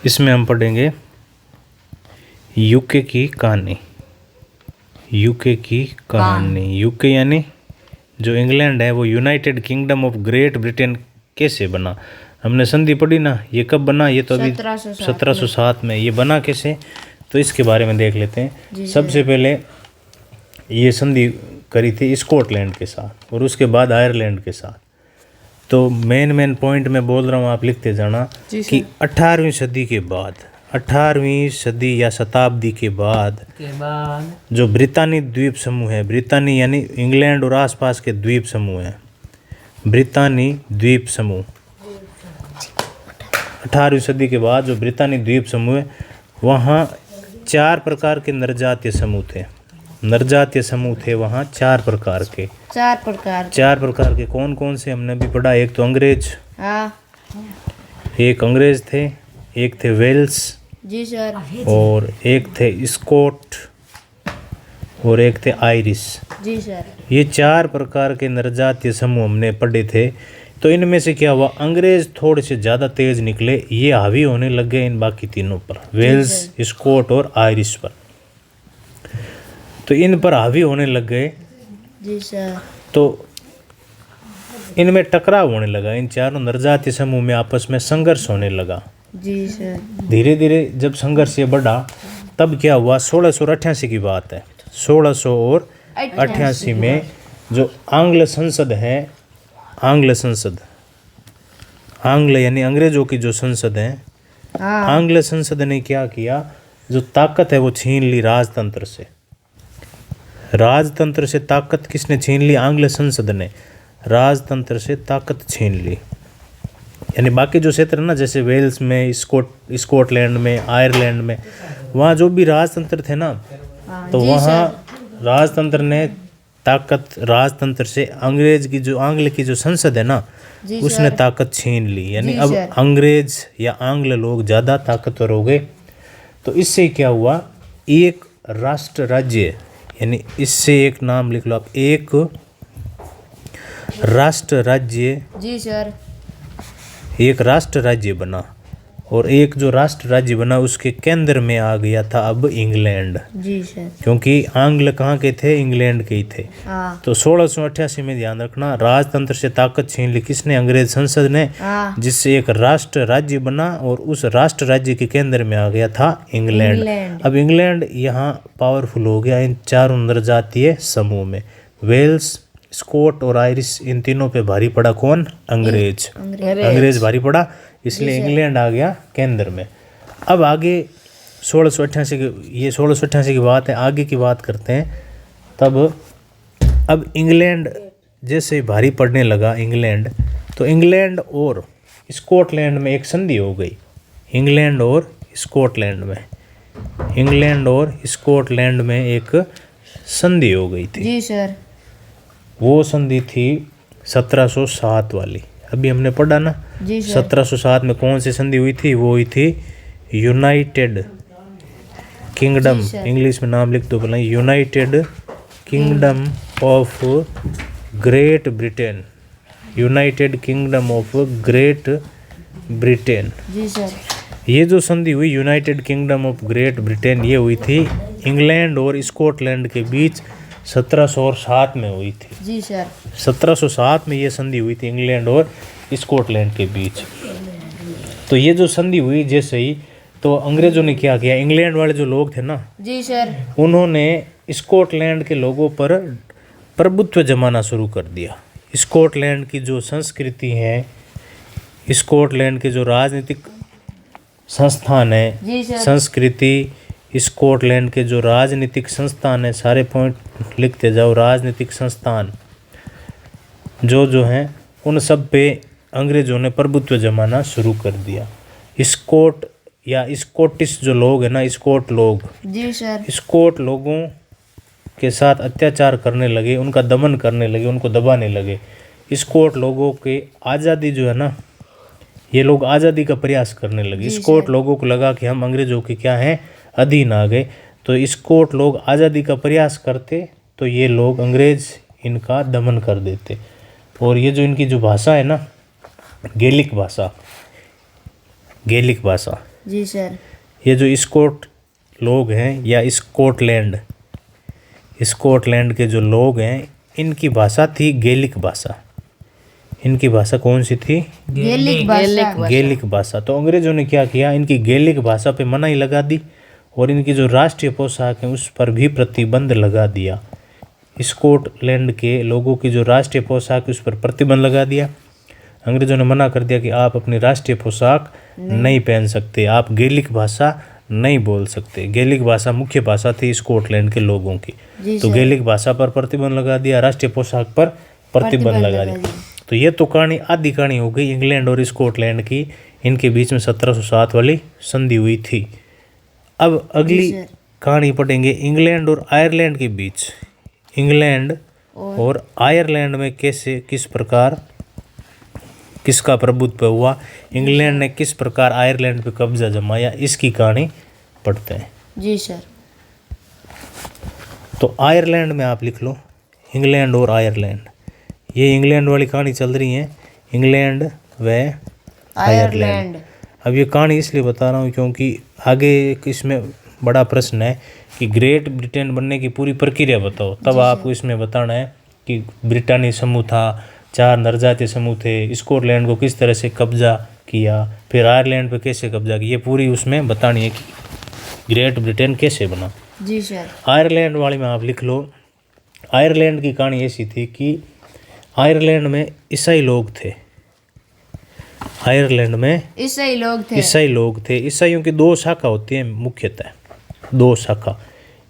इसमें हम पढ़ेंगे यूके की कहानी। यूके की कहानी, यूके यानी जो इंग्लैंड है वो United Kingdom of Great Britain कैसे बना। हमने संधि पढ़ी ना, ये कब बना, ये तो अभी 1707 में। ये बना कैसे, तो इसके बारे में देख लेते हैं। सबसे पहले ये संधि करी थी स्कॉटलैंड के साथ और उसके बाद आयरलैंड के साथ। तो मेन पॉइंट मैं बोल रहा हूँ, आप लिखते जाना कि 18वीं सदी के बाद, 18वीं सदी या शताब्दी के बाद जो ब्रितानी द्वीप समूह है, ब्रितानी यानी इंग्लैंड और आसपास के द्वीप समूह हैं, ब्रितानी द्वीप समूह, 18वीं सदी के बाद जो ब्रितानी द्वीप समूह है वहाँ 4 प्रकार के नरजातीय समूह थे। नरजातीय समूह थे वहाँ 4 प्रकार के। 4 प्रकार के कौन कौन से हमने भी पढ़ा। एक तो अंग्रेज, हाँ एक अंग्रेज थे, एक थे वेल्स जी सर। और एक थे स्कॉट और एक थे आयरिश। जी सर। ये 4 प्रकार के नरजातीय समूह हमने पढ़े थे। तो इनमें से क्या हुआ, अंग्रेज थोड़े से ज़्यादा तेज निकले, ये हावी होने लग गए इन बाकी तीनों पर, वेल्स, स्कॉट और आयरिश पर। तो इन पर हावी होने लग गए जी सर। तो इनमें टकराव होने लगा, इन चारों नरजातीय समूह में आपस में संघर्ष होने लगा। जी सर। धीरे धीरे जब संघर्ष ये बढ़ा तब क्या हुआ, 1688 की बात है। 1688 में जो आंग्ल संसद है, आंग्ल संसद, आंग्ल यानी अंग्रेजों की जो संसद है, आंग्ल संसद ने क्या किया, जो ताकत है वो छीन ली राजतंत्र से। राजतंत्र से ताकत किसने छीन ली, आंग्ल संसद ने राजतंत्र से ताकत छीन ली। यानी बाकी जो क्षेत्र है ना, जैसे वेल्स में, स्कॉटलैंड में, आयरलैंड में, वहाँ जो भी राजतंत्र थे ना, तो वहाँ राजतंत्र ने ताकत राजतंत्र से अंग्रेज की जो आंग्ल की जो संसद है ना, उसने ताकत छीन ली। यानी अब अंग्रेज या आंग्ल लोग ज़्यादा ताकतवर हो गए। तो इससे क्या हुआ, एक राष्ट्र राज्य, यानी इससे एक नाम लिख लो आप, एक राष्ट्र राज्य। जी सर। एक राष्ट्र राज्य बना और एक जो राष्ट्र राज्य बना उसके केंद्र में आ गया था अब इंग्लैंड। जी सर। क्योंकि आंग्ल कहाँ के थे, इंग्लैंड के ही थे। तो 1688 में ध्यान रखना, राजतंत्र से ताकत छीन ली किसने, अंग्रेज संसद ने, जिससे एक राष्ट्र राज्य बना और उस राष्ट्र राज्य के केंद्र में आ गया था इंग्लैंड। अब इंग्लैंड यहाँ पावरफुल हो गया इन चारों नरजातीय समूह में। वेल्स, स्कॉट और आयरिश, इन तीनों पे भारी पड़ा कौन, अंग्रेज। अंग्रेज भारी पड़ा, इसलिए इंग्लैंड आ गया केंद्र में। अब आगे 1688 की, ये 1688 की बात है, आगे की बात करते हैं। तब अब इंग्लैंड जैसे भारी पड़ने लगा इंग्लैंड, तो इंग्लैंड और स्कॉटलैंड में एक संधि हो गई। इंग्लैंड और स्कॉटलैंड में, इंग्लैंड और स्कॉटलैंड में एक संधि हो गई थी। जी सर। वो संधि थी 1707 वाली, अभी हमने पढ़ा ना। 1707 में कौन सी संधि हुई थी, वो हुई थी यूनाइटेड किंगडम, इंग्लिश में नाम लिख दो भला, United Kingdom of Great Britain, United Kingdom of Great Britain. जी सर। ये जो संधि हुई United Kingdom of Great Britain, ये हुई थी इंग्लैंड और स्कॉटलैंड के बीच 1707 में हुई थी। जी सर। 1707 में ये संधि हुई थी इंग्लैंड और स्कॉटलैंड के बीच। तो ये जो संधि हुई जैसे ही, तो अंग्रेजों ने क्या किया, इंग्लैंड वाले जो लोग थे ना, जी सर, उन्होंने स्कॉटलैंड के लोगों पर प्रभुत्व जमाना शुरू कर दिया। स्कॉटलैंड की जो संस्कृति है, स्कॉटलैंड के जो राजनीतिक संस्थान है, संस्कृति, स्कॉटलैंड के जो राजनीतिक संस्थान है, सारे पॉइंट लिखते जाओ, राजनीतिक संस्थान जो हैं उन सब पे अंग्रेजों ने प्रभुत्व जमाना शुरू कर दिया। स्कॉट या स्कॉटिश जो लोग हैं ना, स्कॉट लोग, जी सर, स्कॉट लोगों के साथ अत्याचार करने लगे, उनका दमन करने लगे, उनको दबाने लगे। स्कॉट लोगों के आज़ादी जो है ना, ये लोग आज़ादी का प्रयास करने लगे। स्कॉट लोगों को लगा कि हम अंग्रेजों के क्या हैं, अधीन आ गए। तो स्कॉट लोग आज़ादी का प्रयास करते तो ये लोग अंग्रेज इनका दमन कर देते। और ये जो इनकी जो भाषा है ना, गेलिक भाषा, गेलिक भाषा, जी सर, ये जो स्कॉट लोग हैं या स्कॉटलैंड, स्कॉटलैंड के जो लोग हैं, इनकी भाषा थी गेलिक भाषा। इनकी भाषा कौन सी थी, गेलिक भाषा। गेलिक भाषा। तो अंग्रेजों ने क्या किया, इनकी गेलिक भाषा पे मनाही लगा दी और इनकी जो राष्ट्रीय पोशाक है उस पर भी प्रतिबंध लगा दिया। स्कॉटलैंड के लोगों की जो राष्ट्रीय पोशाक है उस पर प्रतिबंध लगा दिया। अंग्रेजों ने मना कर दिया कि आप अपनी राष्ट्रीय पोशाक नहीं पहन सकते, आप गेलिक भाषा नहीं बोल सकते। गेलिक भाषा मुख्य भाषा थी स्कॉटलैंड के लोगों की। तो गेलिक भाषा पर प्रतिबंध लगा दिया, राष्ट्रीय पोशाक पर प्रतिबंध लगा दिया। तो ये तो कहानी, आधी कहानी हो गई इंग्लैंड और स्कॉटलैंड की। इनके बीच में 1707 वाली संधि हुई थी। अब अगली सर। कहानी पढ़ेंगे इंग्लैंड और आयरलैंड के बीच। इंग्लैंड और आयरलैंड में कैसे किस प्रकार किसका प्रभुत्व हुआ, इंग्लैंड ने किस प्रकार आयरलैंड पे कब्जा जमाया, इसकी कहानी पढ़ते हैं। जी सर। तो आयरलैंड में आप लिख लो इंग्लैंड और आयरलैंड। ये इंग्लैंड वाली कहानी चल रही है, इंग्लैंड व आयरलैंड। अब ये कहानी इसलिए बता रहा हूँ क्योंकि आगे एक इसमें बड़ा प्रश्न है कि ग्रेट ब्रिटेन बनने की पूरी प्रक्रिया बताओ। तब आपको इसमें बताना है कि ब्रिटानी समूह था, 4 नरजातीय समूह थे, स्कॉटलैंड को किस तरह से कब्जा किया, फिर आयरलैंड पे कैसे कब्जा किया, ये पूरी उसमें बतानी है कि ग्रेट ब्रिटेन कैसे बना। जी सर। आयरलैंड वाली में आप लिख लो, आयरलैंड की कहानी ऐसी थी कि आयरलैंड में ईसाई लोग थे। आयरलैंड में ईसाई लोग थे। ईसाई लोग थे। ईसाइयों की 2 शाखा होती हैं मुख्यतः, 2 शाखा।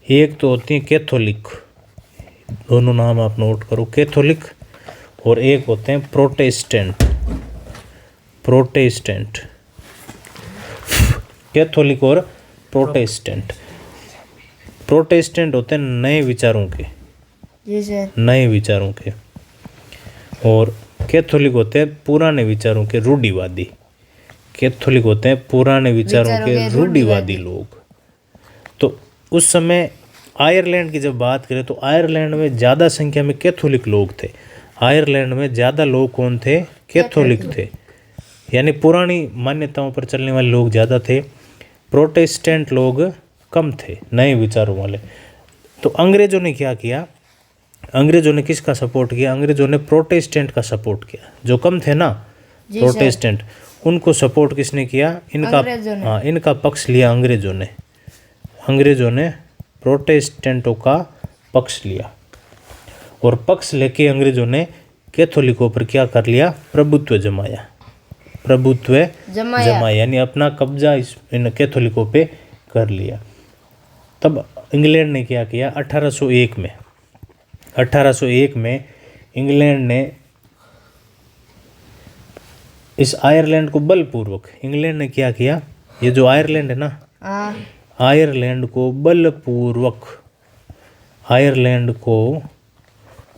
एक तो होती है कैथोलिक, दोनों नाम आप नोट करो, कैथोलिक, और एक होते हैं प्रोटेस्टेंट। प्रोटेस्टेंट, कैथोलिक और प्रोटेस्टेंट। प्रोटेस्टेंट होते हैं नए विचारों के, जी सर। नए विचारों के, और कैथोलिक होते हैं पुराने विचारों के, रूढ़िवादी। कैथोलिक होते हैं पुराने विचारों के रूढ़िवादी लोग। तो उस समय आयरलैंड की जब बात करें तो आयरलैंड में ज़्यादा संख्या में कैथोलिक लोग थे। आयरलैंड में ज़्यादा लोग कौन थे? कैथोलिक थे, यानी पुरानी मान्यताओं पर चलने वाले लोग ज़्यादा थे, प्रोटेस्टेंट लोग कम थे, नए विचारों वाले। तो अंग्रेज़ों ने क्या किया? अंग्रेज़ों ने किसका सपोर्ट किया? अंग्रेज़ों ने प्रोटेस्टेंट का सपोर्ट किया। जो कम थे ना प्रोटेस्टेंट, उनको सपोर्ट किसने किया? इनका, हाँ, इनका पक्ष लिया अंग्रेज़ों ने। अंग्रेज़ों ने प्रोटेस्टेंटों का पक्ष लिया, और पक्ष लेके अंग्रेज़ों ने कैथोलिकों पर क्या कर लिया? प्रभुत्व जमाया। प्रभुत्व जमाया यानी अपना कब्जा इन कैथोलिकों पे कर लिया। तब इंग्लैंड ने क्या किया? 1801 में इंग्लैंड ने इस आयरलैंड को बलपूर्वक, इंग्लैंड ने क्या किया? ये जो आयरलैंड है ना, आयरलैंड को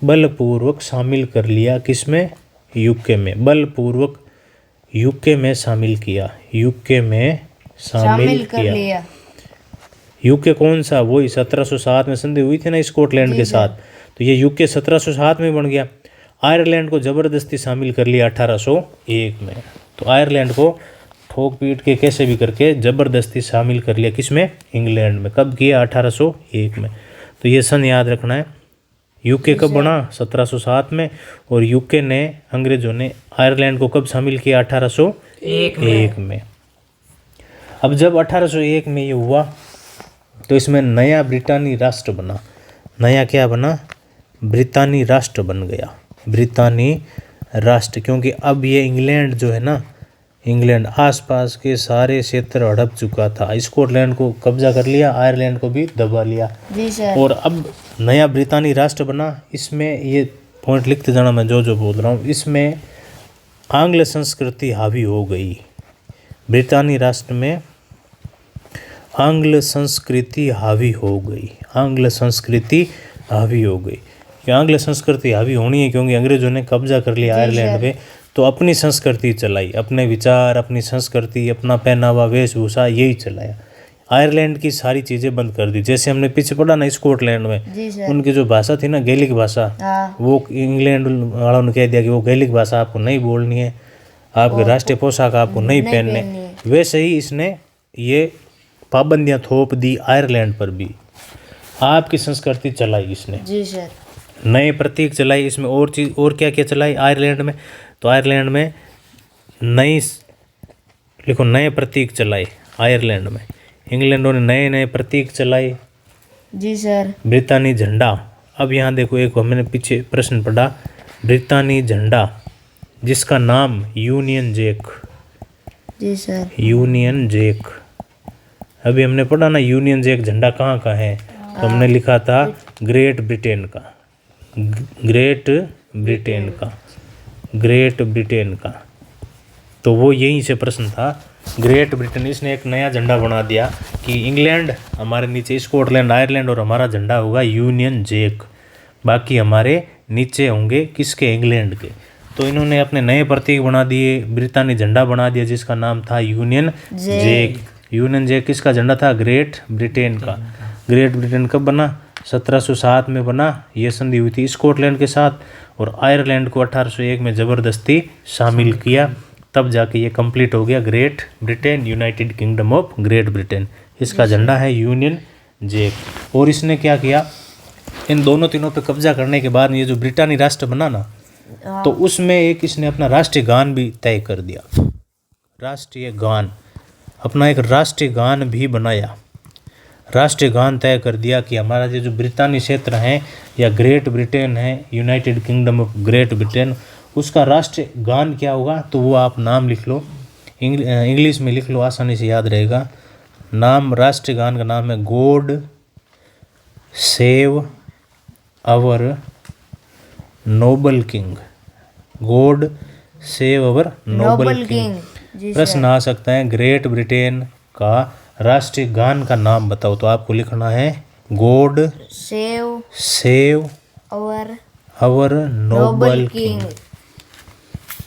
बलपूर्वक शामिल कर लिया। किसमें? यूके में। बलपूर्वक यूके में शामिल किया। यूके में शामिल किया। यूके कौन सा? वही 1707 में संधि हुई थी ना स्कॉटलैंड के साथ, तो ये यूके 1707 में बन गया। आयरलैंड को ज़बरदस्ती शामिल कर लिया 1801 में। तो आयरलैंड को ठोक पीट के कैसे भी करके ज़बरदस्ती शामिल कर लिया। किसमें? इंग्लैंड में। कब किया? 1801 में। तो ये सन याद रखना है। यूके कब बना? 1707 में। और यूके ने, अंग्रेज़ों ने आयरलैंड को कब शामिल किया? 1801 में। अब जब 1801 में ये हुआ तो इसमें नया ब्रिटानी राष्ट्र बना। नया क्या बना? ब्रिटानी राष्ट्र बन गया। ब्रिटानी राष्ट्र, क्योंकि अब ये इंग्लैंड जो है ना, इंग्लैंड आसपास के सारे क्षेत्र हड़प चुका था। स्कॉटलैंड को कब्जा कर लिया, आयरलैंड को भी दबा लिया। जी सर। और अब नया ब्रिटानी राष्ट्र बना। इसमें ये पॉइंट लिखते जाना मैं जो बोल रहा हूँ। इसमें आंग्ल संस्कृति हावी हो गई। ब्रिटानी राष्ट्र में आंग्ल संस्कृति हावी हो गई। आंग्ल संस्कृति हावी हो गई। कि आंग्ल संस्कृति हावी होनी है क्योंकि अंग्रेज़ों ने कब्जा कर लिया आयरलैंड पे, तो अपनी संस्कृति चलाई, अपने विचार, अपनी संस्कृति, अपना पहनावा, वेशभूषा, यही चलाया। आयरलैंड की सारी चीज़ें बंद कर दी। जैसे हमने पीछे पढ़ा ना स्कॉटलैंड में, उनकी जो भाषा थी ना, गैलिक भाषा, वो इंग्लैंड वालों ने कह दिया कि वो गैलिक भाषा आपको नहीं बोलनी है, आपके राष्ट्रीय पोशाक आपको नहीं पहनने। वैसे ही इसने ये पाबंदियाँ थोप दी आयरलैंड पर भी। आपकी संस्कृति चलाई इसने। जी सर। नए प्रतीक चलाई इसमें। और चीज़, और क्या क्या चलाई आयरलैंड में? तो आयरलैंड में नए प्रतीक चलाए आयरलैंड में। इंग्लैंडों ने नए नए प्रतीक चलाए। जी सर। ब्रिटानी झंडा। अब यहाँ देखो, एक हमने पीछे प्रश्न पढ़ा, ब्रिटानी झंडा जिसका नाम यूनियन जैक। जी सर। यूनियन जैक, अभी हमने पढ़ा ना यूनियन जैक झंडा कहाँ का है, तो हमने लिखा था ग्रेट ब्रिटेन का। ग्रेट ब्रिटेन का। ग्रेट ब्रिटेन का। तो वो यहीं से प्रश्न था। ग्रेट ब्रिटेन, इसने एक नया झंडा बना दिया कि इंग्लैंड हमारे नीचे, स्कॉटलैंड, आयरलैंड और हमारा झंडा होगा यूनियन जैक, बाकी हमारे नीचे होंगे किसके, इंग्लैंड के। तो इन्होंने अपने नए प्रतीक बना दिए, ब्रितानी झंडा बना दिया जिसका नाम था यूनियन जैक। यूनियन जैक किसका झंडा था, ग्रेट ब्रिटेन का। ग्रेट ब्रिटेन कब बना, 1707 में बना। ये संधि हुई थी स्कॉटलैंड के साथ, और आयरलैंड को 1801 में ज़बरदस्ती शामिल किया, तब जाके ये कंप्लीट हो गया great Britain, United Kingdom of Great Britain. इसका झंडा है यूनियन जैक। और इसने क्या किया, इन दोनों तीनों पे कब्जा करने के बाद ये जो ब्रिटानी राष्ट्र बना ना, तो उसमें एक इसने अपना राष्ट्रीय गान भी तय कर दिया। राष्ट्रीय गान, अपना एक राष्ट्रीय गान भी बनाया। राष्ट्रीय गान तय कर दिया कि हमारा ये जो ब्रितानी क्षेत्र है या ग्रेट ब्रिटेन है, United Kingdom of Great Britain, उसका राष्ट्रीय गान क्या होगा। तो वो आप नाम लिख लो, इंग्लिश में लिख लो, आसानी से याद रहेगा। नाम, राष्ट्रीय गान का नाम है God save our Nobel king. God save our Nobel king. प्रश्न आ सकता है ग्रेट ब्रिटेन का राष्ट्रीय गान का नाम बताओ, तो आपको लिखना है God save our Nobel king.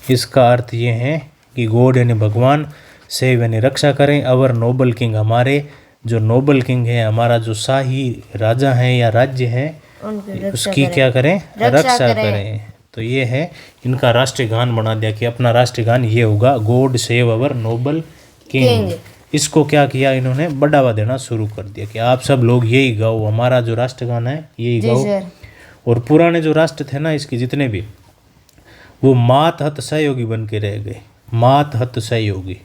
इसका अर्थ ये है कि गॉड यानी भगवान, सेव यानी रक्षा करें, अवर नोबल किंग हमारे जो नोबल किंग है, हमारा जो शाही राजा है या राज्य है, उसकी क्या करें, रक्षा करें। तो ये है इनका राष्ट्रीय गान बना दिया कि अपना राष्ट्रीय गान ये होगा God save our Nobel king. इसको क्या किया इन्होंने, बढ़ावा देना शुरू कर दिया कि आप सब लोग यही गाओ, हमारा जो राष्ट्रगान है यही गाओ। और पुराने जो राष्ट्र थे ना इसके जितने भी, वो मात हत सहयोगी बन के रह गए। मात हत सहयोगी,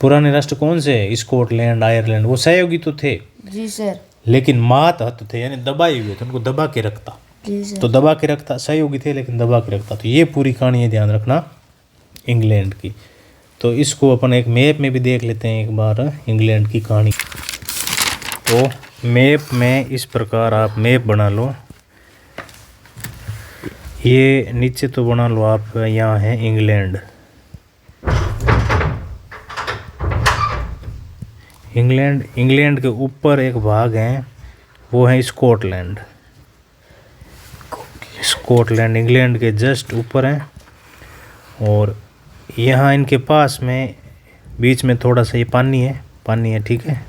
पुराने राष्ट्र कौन से है, स्कॉटलैंड, आयरलैंड, वो सहयोगी तो थे जी सर, लेकिन मात हत थे यानी दबाए हुए थे, उनको दबा के रखता। जी सर। तो दबा के रखता, सहयोगी थे लेकिन दबा के रखता। तो ये पूरी कहानी है, ध्यान रखना इंग्लैंड की। तो इसको अपन एक मैप में भी देख लेते हैं एक बार, इंग्लैंड की कहानी। तो मैप में इस प्रकार आप मैप बना लो, ये नीचे तो बना लो आप, यहाँ है इंग्लैंड। इंग्लैंड के ऊपर एक भाग है, वो है स्कॉटलैंड। स्कॉटलैंड इंग्लैंड के जस्ट ऊपर है, और यहाँ इनके पास में बीच में थोड़ा सा ये पानी है, ठीक है,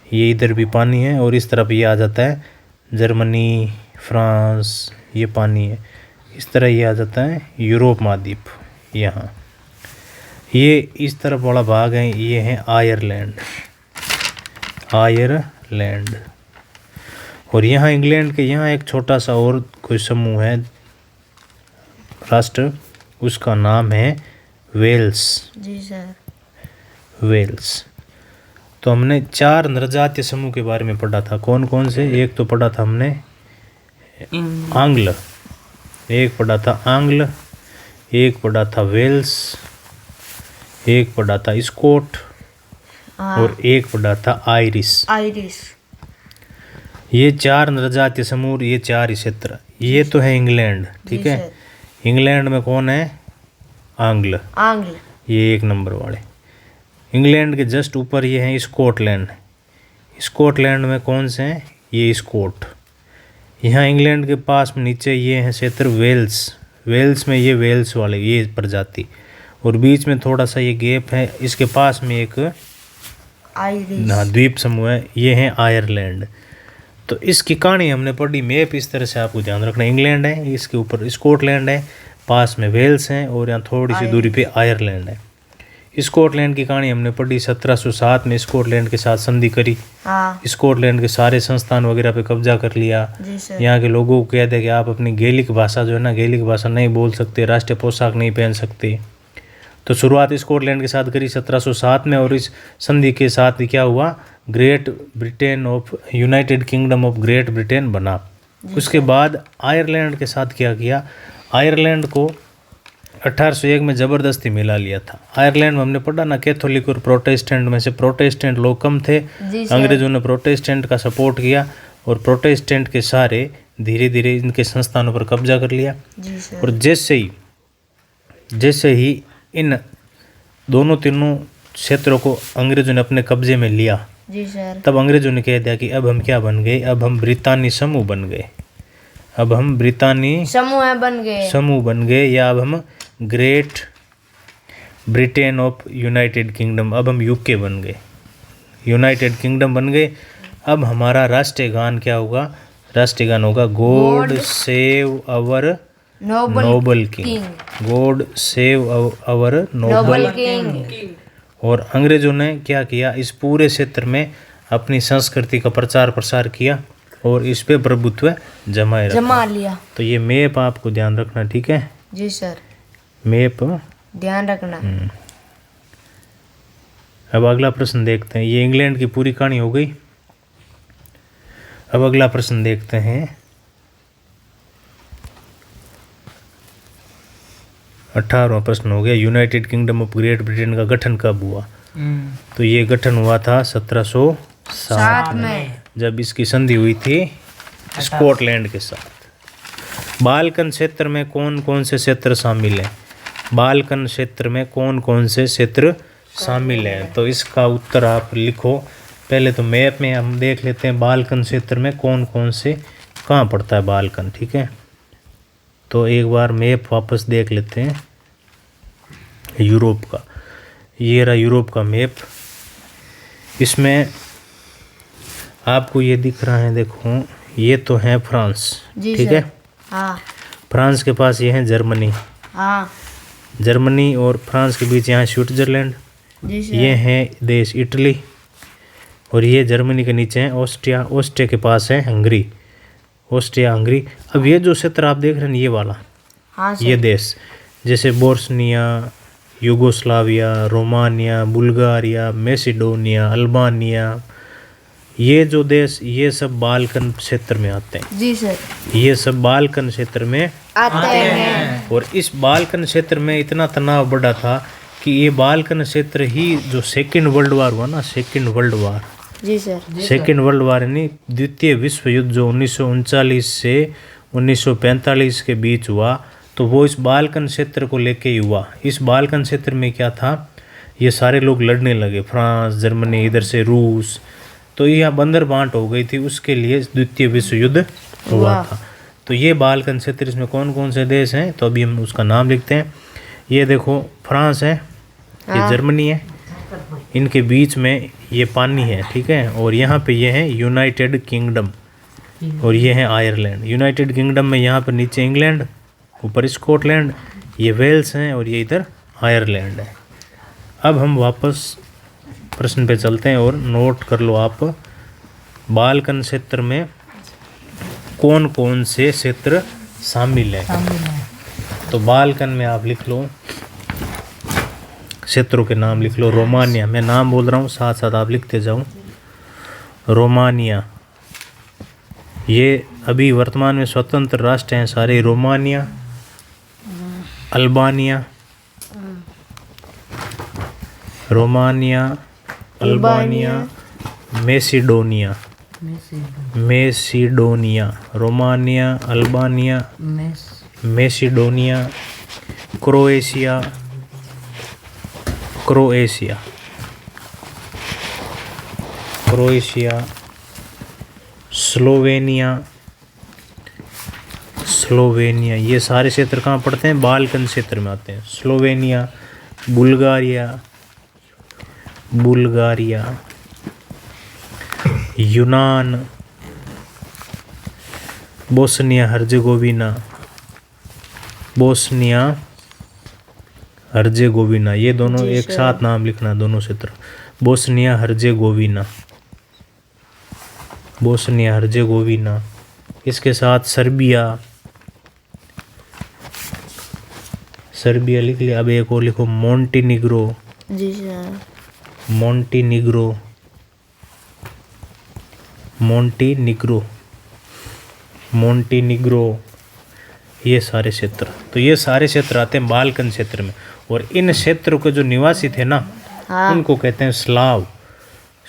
ये इधर भी पानी है, और इस तरफ ये आ जाता है जर्मनी, फ्रांस, ये पानी है। इस तरह ये आ जाता है यूरोप महाद्वीप। यहाँ ये इस तरफ वाला भाग है, ये है आयरलैंड। और यहाँ इंग्लैंड के यहाँ एक छोटा सा और कोई समूह है, राष्ट्र, उसका नाम है वेल्स। जी सर। वेल्स। तो हमने 4 नरजातीय समूह के बारे में पढ़ा था, कौन कौन से, एक तो पढ़ा था हमने आंग्ल, एक पढ़ा था आंग्ल, एक पढ़ा था वेल्स, एक पढ़ा था स्कॉट, और एक पढ़ा था आयरिश। ये 4 नरजातीय समूह, ये 4 क्षेत्र, ये तो है इंग्लैंड, ठीक है। इंग्लैंड में कौन है, आंग्ल, ये 1 नंबर वाले। इंग्लैंड के जस्ट ऊपर ये हैं स्कॉटलैंड। स्कॉटलैंड में कौन से हैं, ये स्कॉट। यहाँ इंग्लैंड के पास में नीचे ये हैं क्षेत्र वेल्स। वेल्स में ये वेल्स वाले, ये प्रजाति, और बीच में थोड़ा सा ये गैप है, इसके पास में एक द्वीप समूह है, ये है आयरलैंड। तो इसकी कहानी हमने पढ़ी, मैप इस तरह से आपको ध्यान रखना, इंग्लैंड है, इसके ऊपर स्कॉटलैंड है, पास में वेल्स हैं, और यहाँ थोड़ी सी दूरी पे आयरलैंड है। स्कॉटलैंड की कहानी हमने पढ़ी, 1707 में स्कॉटलैंड के साथ संधि करी। स्कॉटलैंड के सारे संस्थान वगैरह पे कब्जा कर लिया। यहाँ के लोगों को कह दिया कि आप अपनी गैलिक भाषा जो है ना, गैलिक भाषा नहीं बोल सकते, राष्ट्रीय पोशाक नहीं पहन सकते। तो शुरुआत स्कॉटलैंड के साथ करी 1707 में, और इस संधि के साथ क्या हुआ, great Britain of United Kingdom of Great Britain बना। उसके बाद आयरलैंड के साथ क्या किया, आयरलैंड को 1801 में ज़बरदस्ती मिला लिया था। आयरलैंड में हमने पढ़ा ना, कैथोलिक और प्रोटेस्टेंट में से प्रोटेस्टेंट लोग कम थे, अंग्रेजों ने प्रोटेस्टेंट का सपोर्ट किया, और प्रोटेस्टेंट के सारे धीरे धीरे इनके संस्थानों पर कब्जा कर लिया। और जैसे ही इन दोनों तीनों क्षेत्रों को अंग्रेजों ने अपने कब्जे में लिया, जी सर। तब अंग्रेजों ने कह दिया कि अब हम क्या बन गए, अब हम ब्रितानी समूह बन गए, अब हम ब्रितानी समूह बन गए। समूह बन गए, या अब हम great Britain of United kingdom, अब हम यूके बन गए, यूनाइटेड किंगडम बन गए। अब हमारा राष्ट्रीय गान क्या होगा, राष्ट्रीय गान होगा God save our noble king, God save our noble king. और अंग्रेजों ने क्या किया, इस पूरे क्षेत्र में अपनी संस्कृति का प्रचार प्रसार किया और इस पे प्रभुत्व जमा लिया। तो ये मैप आपको ध्यान रखना, ठीक है। जी सर, मैप ध्यान रखना। अब अगला प्रश्न देखते हैं। ये इंग्लैंड की पूरी कहानी हो गई। अब अगला प्रश्न देखते हैं। 18वां प्रश्न हो गया, United Kingdom of Great Britain का गठन कब हुआ। तो ये गठन हुआ था 1707 में, जब इसकी संधि हुई थी स्कॉटलैंड के साथ। बाल्कन क्षेत्र में कौन कौन से क्षेत्र शामिल हैं, बाल्कन क्षेत्र में कौन कौन से क्षेत्र शामिल हैं। तो इसका उत्तर आप लिखो। पहले तो मैप में हम देख लेते हैं बाल्कन क्षेत्र में कौन कौन से कहाँ पड़ता है बाल्कन, ठीक है। तो एक बार मैप वापस देख लेते हैं यूरोप का। ये रहा यूरोप का मैप। इसमें आपको ये दिख रहा है, देखो ये तो है फ्रांस, ठीक है। हाँ फ्रांस के पास ये है जर्मनी, हाँ। जर्मनी और फ्रांस के बीच यहाँ स्विट्जरलैंड, जी सर। ये है देश इटली, और ये जर्मनी के नीचे है ऑस्ट्रिया, ऑस्ट्रिया के पास है हंगरी, ऑस्ट्रिया हंगरी। अब ये जो क्षेत्र आप देख रहे हैं ये वाला, हाँ सर। ये देश जैसे Bosnia, Yugoslavia, Romania, Bulgaria, Macedonia, Albania, ये जो देश ये सब बाल्कन क्षेत्र में आते हैं। जी सर। ये सब बाल्कन क्षेत्र में आते हैं। और इस बाल्कन क्षेत्र में इतना तनाव बढ़ा था कि ये बाल्कन क्षेत्र ही जो सेकेंड वर्ल्ड वार हुआ ना, सेकेंड वर्ल्ड वार, जी सर। सेकेंड वर्ल्ड वार यानी द्वितीय विश्व युद्ध जो 1939 से 1945 के बीच हुआ, तो वो इस बाल्कन क्षेत्र को लेके ही हुआ। इस बाल्कन क्षेत्र में क्या था, ये सारे लोग लड़ने लगे, फ्रांस, जर्मनी, इधर से रूस, तो यह बंदर बांट हो गई थी, उसके लिए द्वितीय विश्व युद्ध हुआ था। तो ये बाल्कन क्षेत्र, इसमें कौन कौन से देश हैं, तो अभी हम उसका नाम लिखते हैं। ये देखो फ्रांस है, ये जर्मनी है, इनके बीच में ये पानी है, ठीक है। और यहाँ पे ये है यूनाइटेड किंगडम, और ये है आयरलैंड। यूनाइटेड किंगडम में यहाँ पर नीचे इंग्लैंड, ऊपर स्कॉटलैंड, ये वेल्स हैं, और ये इधर आयरलैंड है। अब हम वापस प्रश्न पे चलते हैं और नोट कर लो आप, बाल्कन क्षेत्र में कौन कौन से क्षेत्र शामिल हैं। तो बाल्कन में आप लिख लो, क्षेत्रों के नाम लिख लो। रोमानिया, मैं नाम बोल रहा हूँ साथ साथ आप लिखते जाओ। रोमानिया, ये अभी वर्तमान में स्वतंत्र राष्ट्र हैं सारे। Romania, Albania, Romania, Albania, Macedonia, Macedonia, Romania, Albania, Macedonia, Croatia, Croatia, Croatia, Slovenia, Slovenia, ये सारे क्षेत्र कहाँ पड़ते हैं, बाल्कन क्षेत्र में आते हैं। स्लोवेनिया, बुल्गारिया, बुल्गारिया, यूनान, बोस्निया हर्जेगोविना, बोस्निया हर्जेगोविना, ये दोनों एक साथ नाम लिखना, दोनों क्षेत्र। Bosnia Herzegovina, Bosnia Herzegovina. इसके साथ सर्बिया, सर्बिया लिख लिया। अब एक और लिखो मोंटेनिग्रो, जी सर। मोंटेनिग्रो, मोंटेनिग्रो, मोंटेनिग्रो, ये सारे क्षेत्र। तो ये सारे क्षेत्र आते हैं बाल्कन क्षेत्र में। और इन क्षेत्रों के जो निवासी थे ना, उनको कहते हैं स्लाव,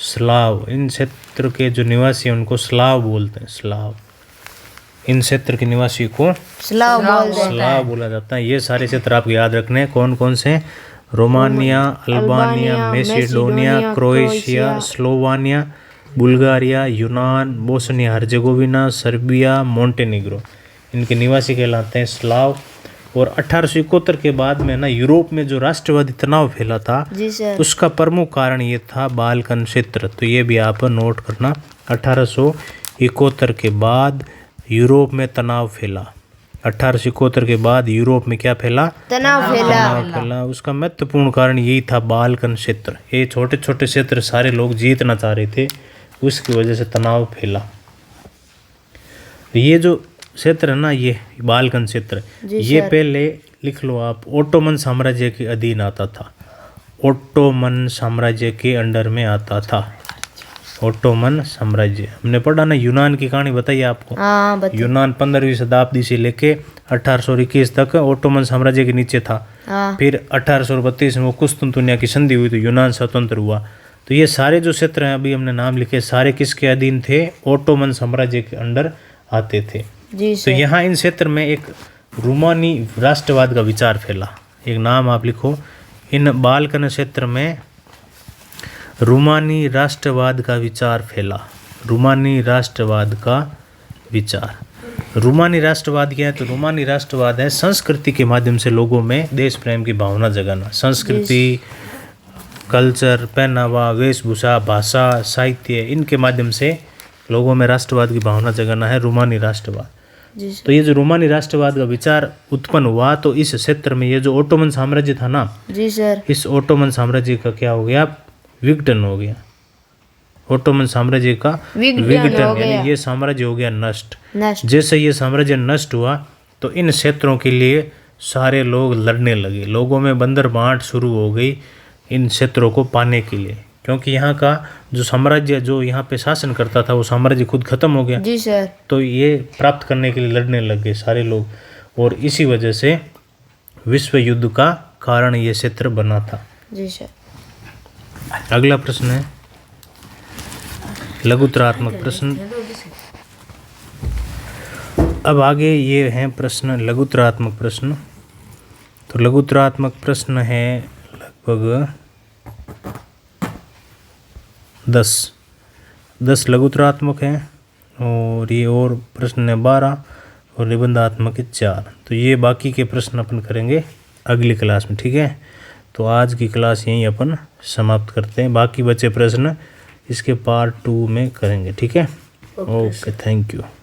स्लाव। इन क्षेत्र के जो निवासी हैं उनको स्लाव बोलते हैं, स्लाव। इन क्षेत्र के निवासी को स्लाव स्लाव बोला जाता है। ये सारे क्षेत्र आपको याद रखने हैं। कौन कौन से हैं, Romania, Albania, Macedonia, Croatia, Slovenia, Bulgaria, यूनान, बोस्निया हर्जेगोविना, सर्बिया, मोंटेनिग्रो इनके निवासी कहलाते हैं स्लाव। और 1871 के बाद में ना यूरोप में जो राष्ट्रवादी तनाव फैला था जी सर। उसका प्रमुख कारण ये था बाल्कन क्षेत्र। तो ये भी आप नोट करना, 1871 के बाद यूरोप में तनाव फैला। 1871 के बाद यूरोप में क्या फैला? तनाव फैला। उसका महत्वपूर्ण कारण यही था बाल्कन क्षेत्र। ये छोटे छोटे क्षेत्र सारे लोग जीतना चाह रहे थे, उसकी वजह से तनाव फैला। ये जो क्षेत्र है ना, ये बाल्कन क्षेत्र, ये पहले लिख लो आप, ओटोमन साम्राज्य के अधीन आता था। ओटोमन साम्राज्य के अंडर में आता था। ओटोमन साम्राज्य हमने पढ़ा ना, यूनान की कहानी बताइए आपको। हाँ बताइए। यूनान 15वीं शताब्दी से लेके 1821 तक ओटोमन साम्राज्य के नीचे था। फिर 1832 में वो कुस्तुनतुनिया की संधि हुई तो यूनान स्वतंत्र हुआ। तो ये सारे जो क्षेत्र हैं अभी हमने नाम लिखे, सारे किसके अधीन थे? ओटोमन साम्राज्य के अंडर आते थे। जी तो यहाँ इन क्षेत्र में एक रूमानी राष्ट्रवाद का विचार फैला। एक नाम आप लिखो, इन बाल्कन क्षेत्र में रूमानी राष्ट्रवाद का विचार फैला। रूमानी राष्ट्रवाद का विचार। रूमानी राष्ट्रवाद क्या है? तो रूमानी राष्ट्रवाद है संस्कृति के माध्यम से लोगों में देश प्रेम की भावना जगाना। संस्कृति, कल्चर, पहनावा, वेशभूषा, भाषा, साहित्य, इनके माध्यम से लोगों में राष्ट्रवाद की भावना जगाना है रूमानी राष्ट्रवाद। तो ये जो रोमानी राष्ट्रवाद का विचार उत्पन्न हुआ, तो इस क्षेत्र में ये जो ओटोमन साम्राज्य था ना जी सर, इस ओटोमन साम्राज्य का क्या हो गया? विघटन हो गया। ओटोमन साम्राज्य का विघटन, यानी ये साम्राज्य हो गया नष्ट। जैसे ये साम्राज्य नष्ट हुआ तो इन क्षेत्रों के लिए सारे लोग लड़ने लगे। लोगों में बंदर बांट शुरू हो गई इन क्षेत्रों को पाने के लिए, क्योंकि यहाँ का जो साम्राज्य जो यहाँ पे शासन करता था वो साम्राज्य खुद खत्म हो गया। जी सर। तो ये प्राप्त करने के लिए लड़ने लग गए सारे लोग, और इसी वजह से विश्व युद्ध का कारण ये क्षेत्र बना था। जी सर। अगला प्रश्न है लघुत्तरात्मक प्रश्न। अब आगे ये हैं प्रश्न लघुत्तरात्मक प्रश्न। तो लघुत्तरात्मक प्रश्न है लगभग 10 लघुत्तरात्मक हैं, और ये और प्रश्न है 12, और निबंधात्मक है 4। तो ये बाकी के प्रश्न अपन करेंगे अगली क्लास में, ठीक है। तो आज की क्लास यहीं अपन समाप्त करते हैं। बाकी बचे प्रश्न इसके पार्ट 2 में करेंगे, ठीक है। Okay, thank you.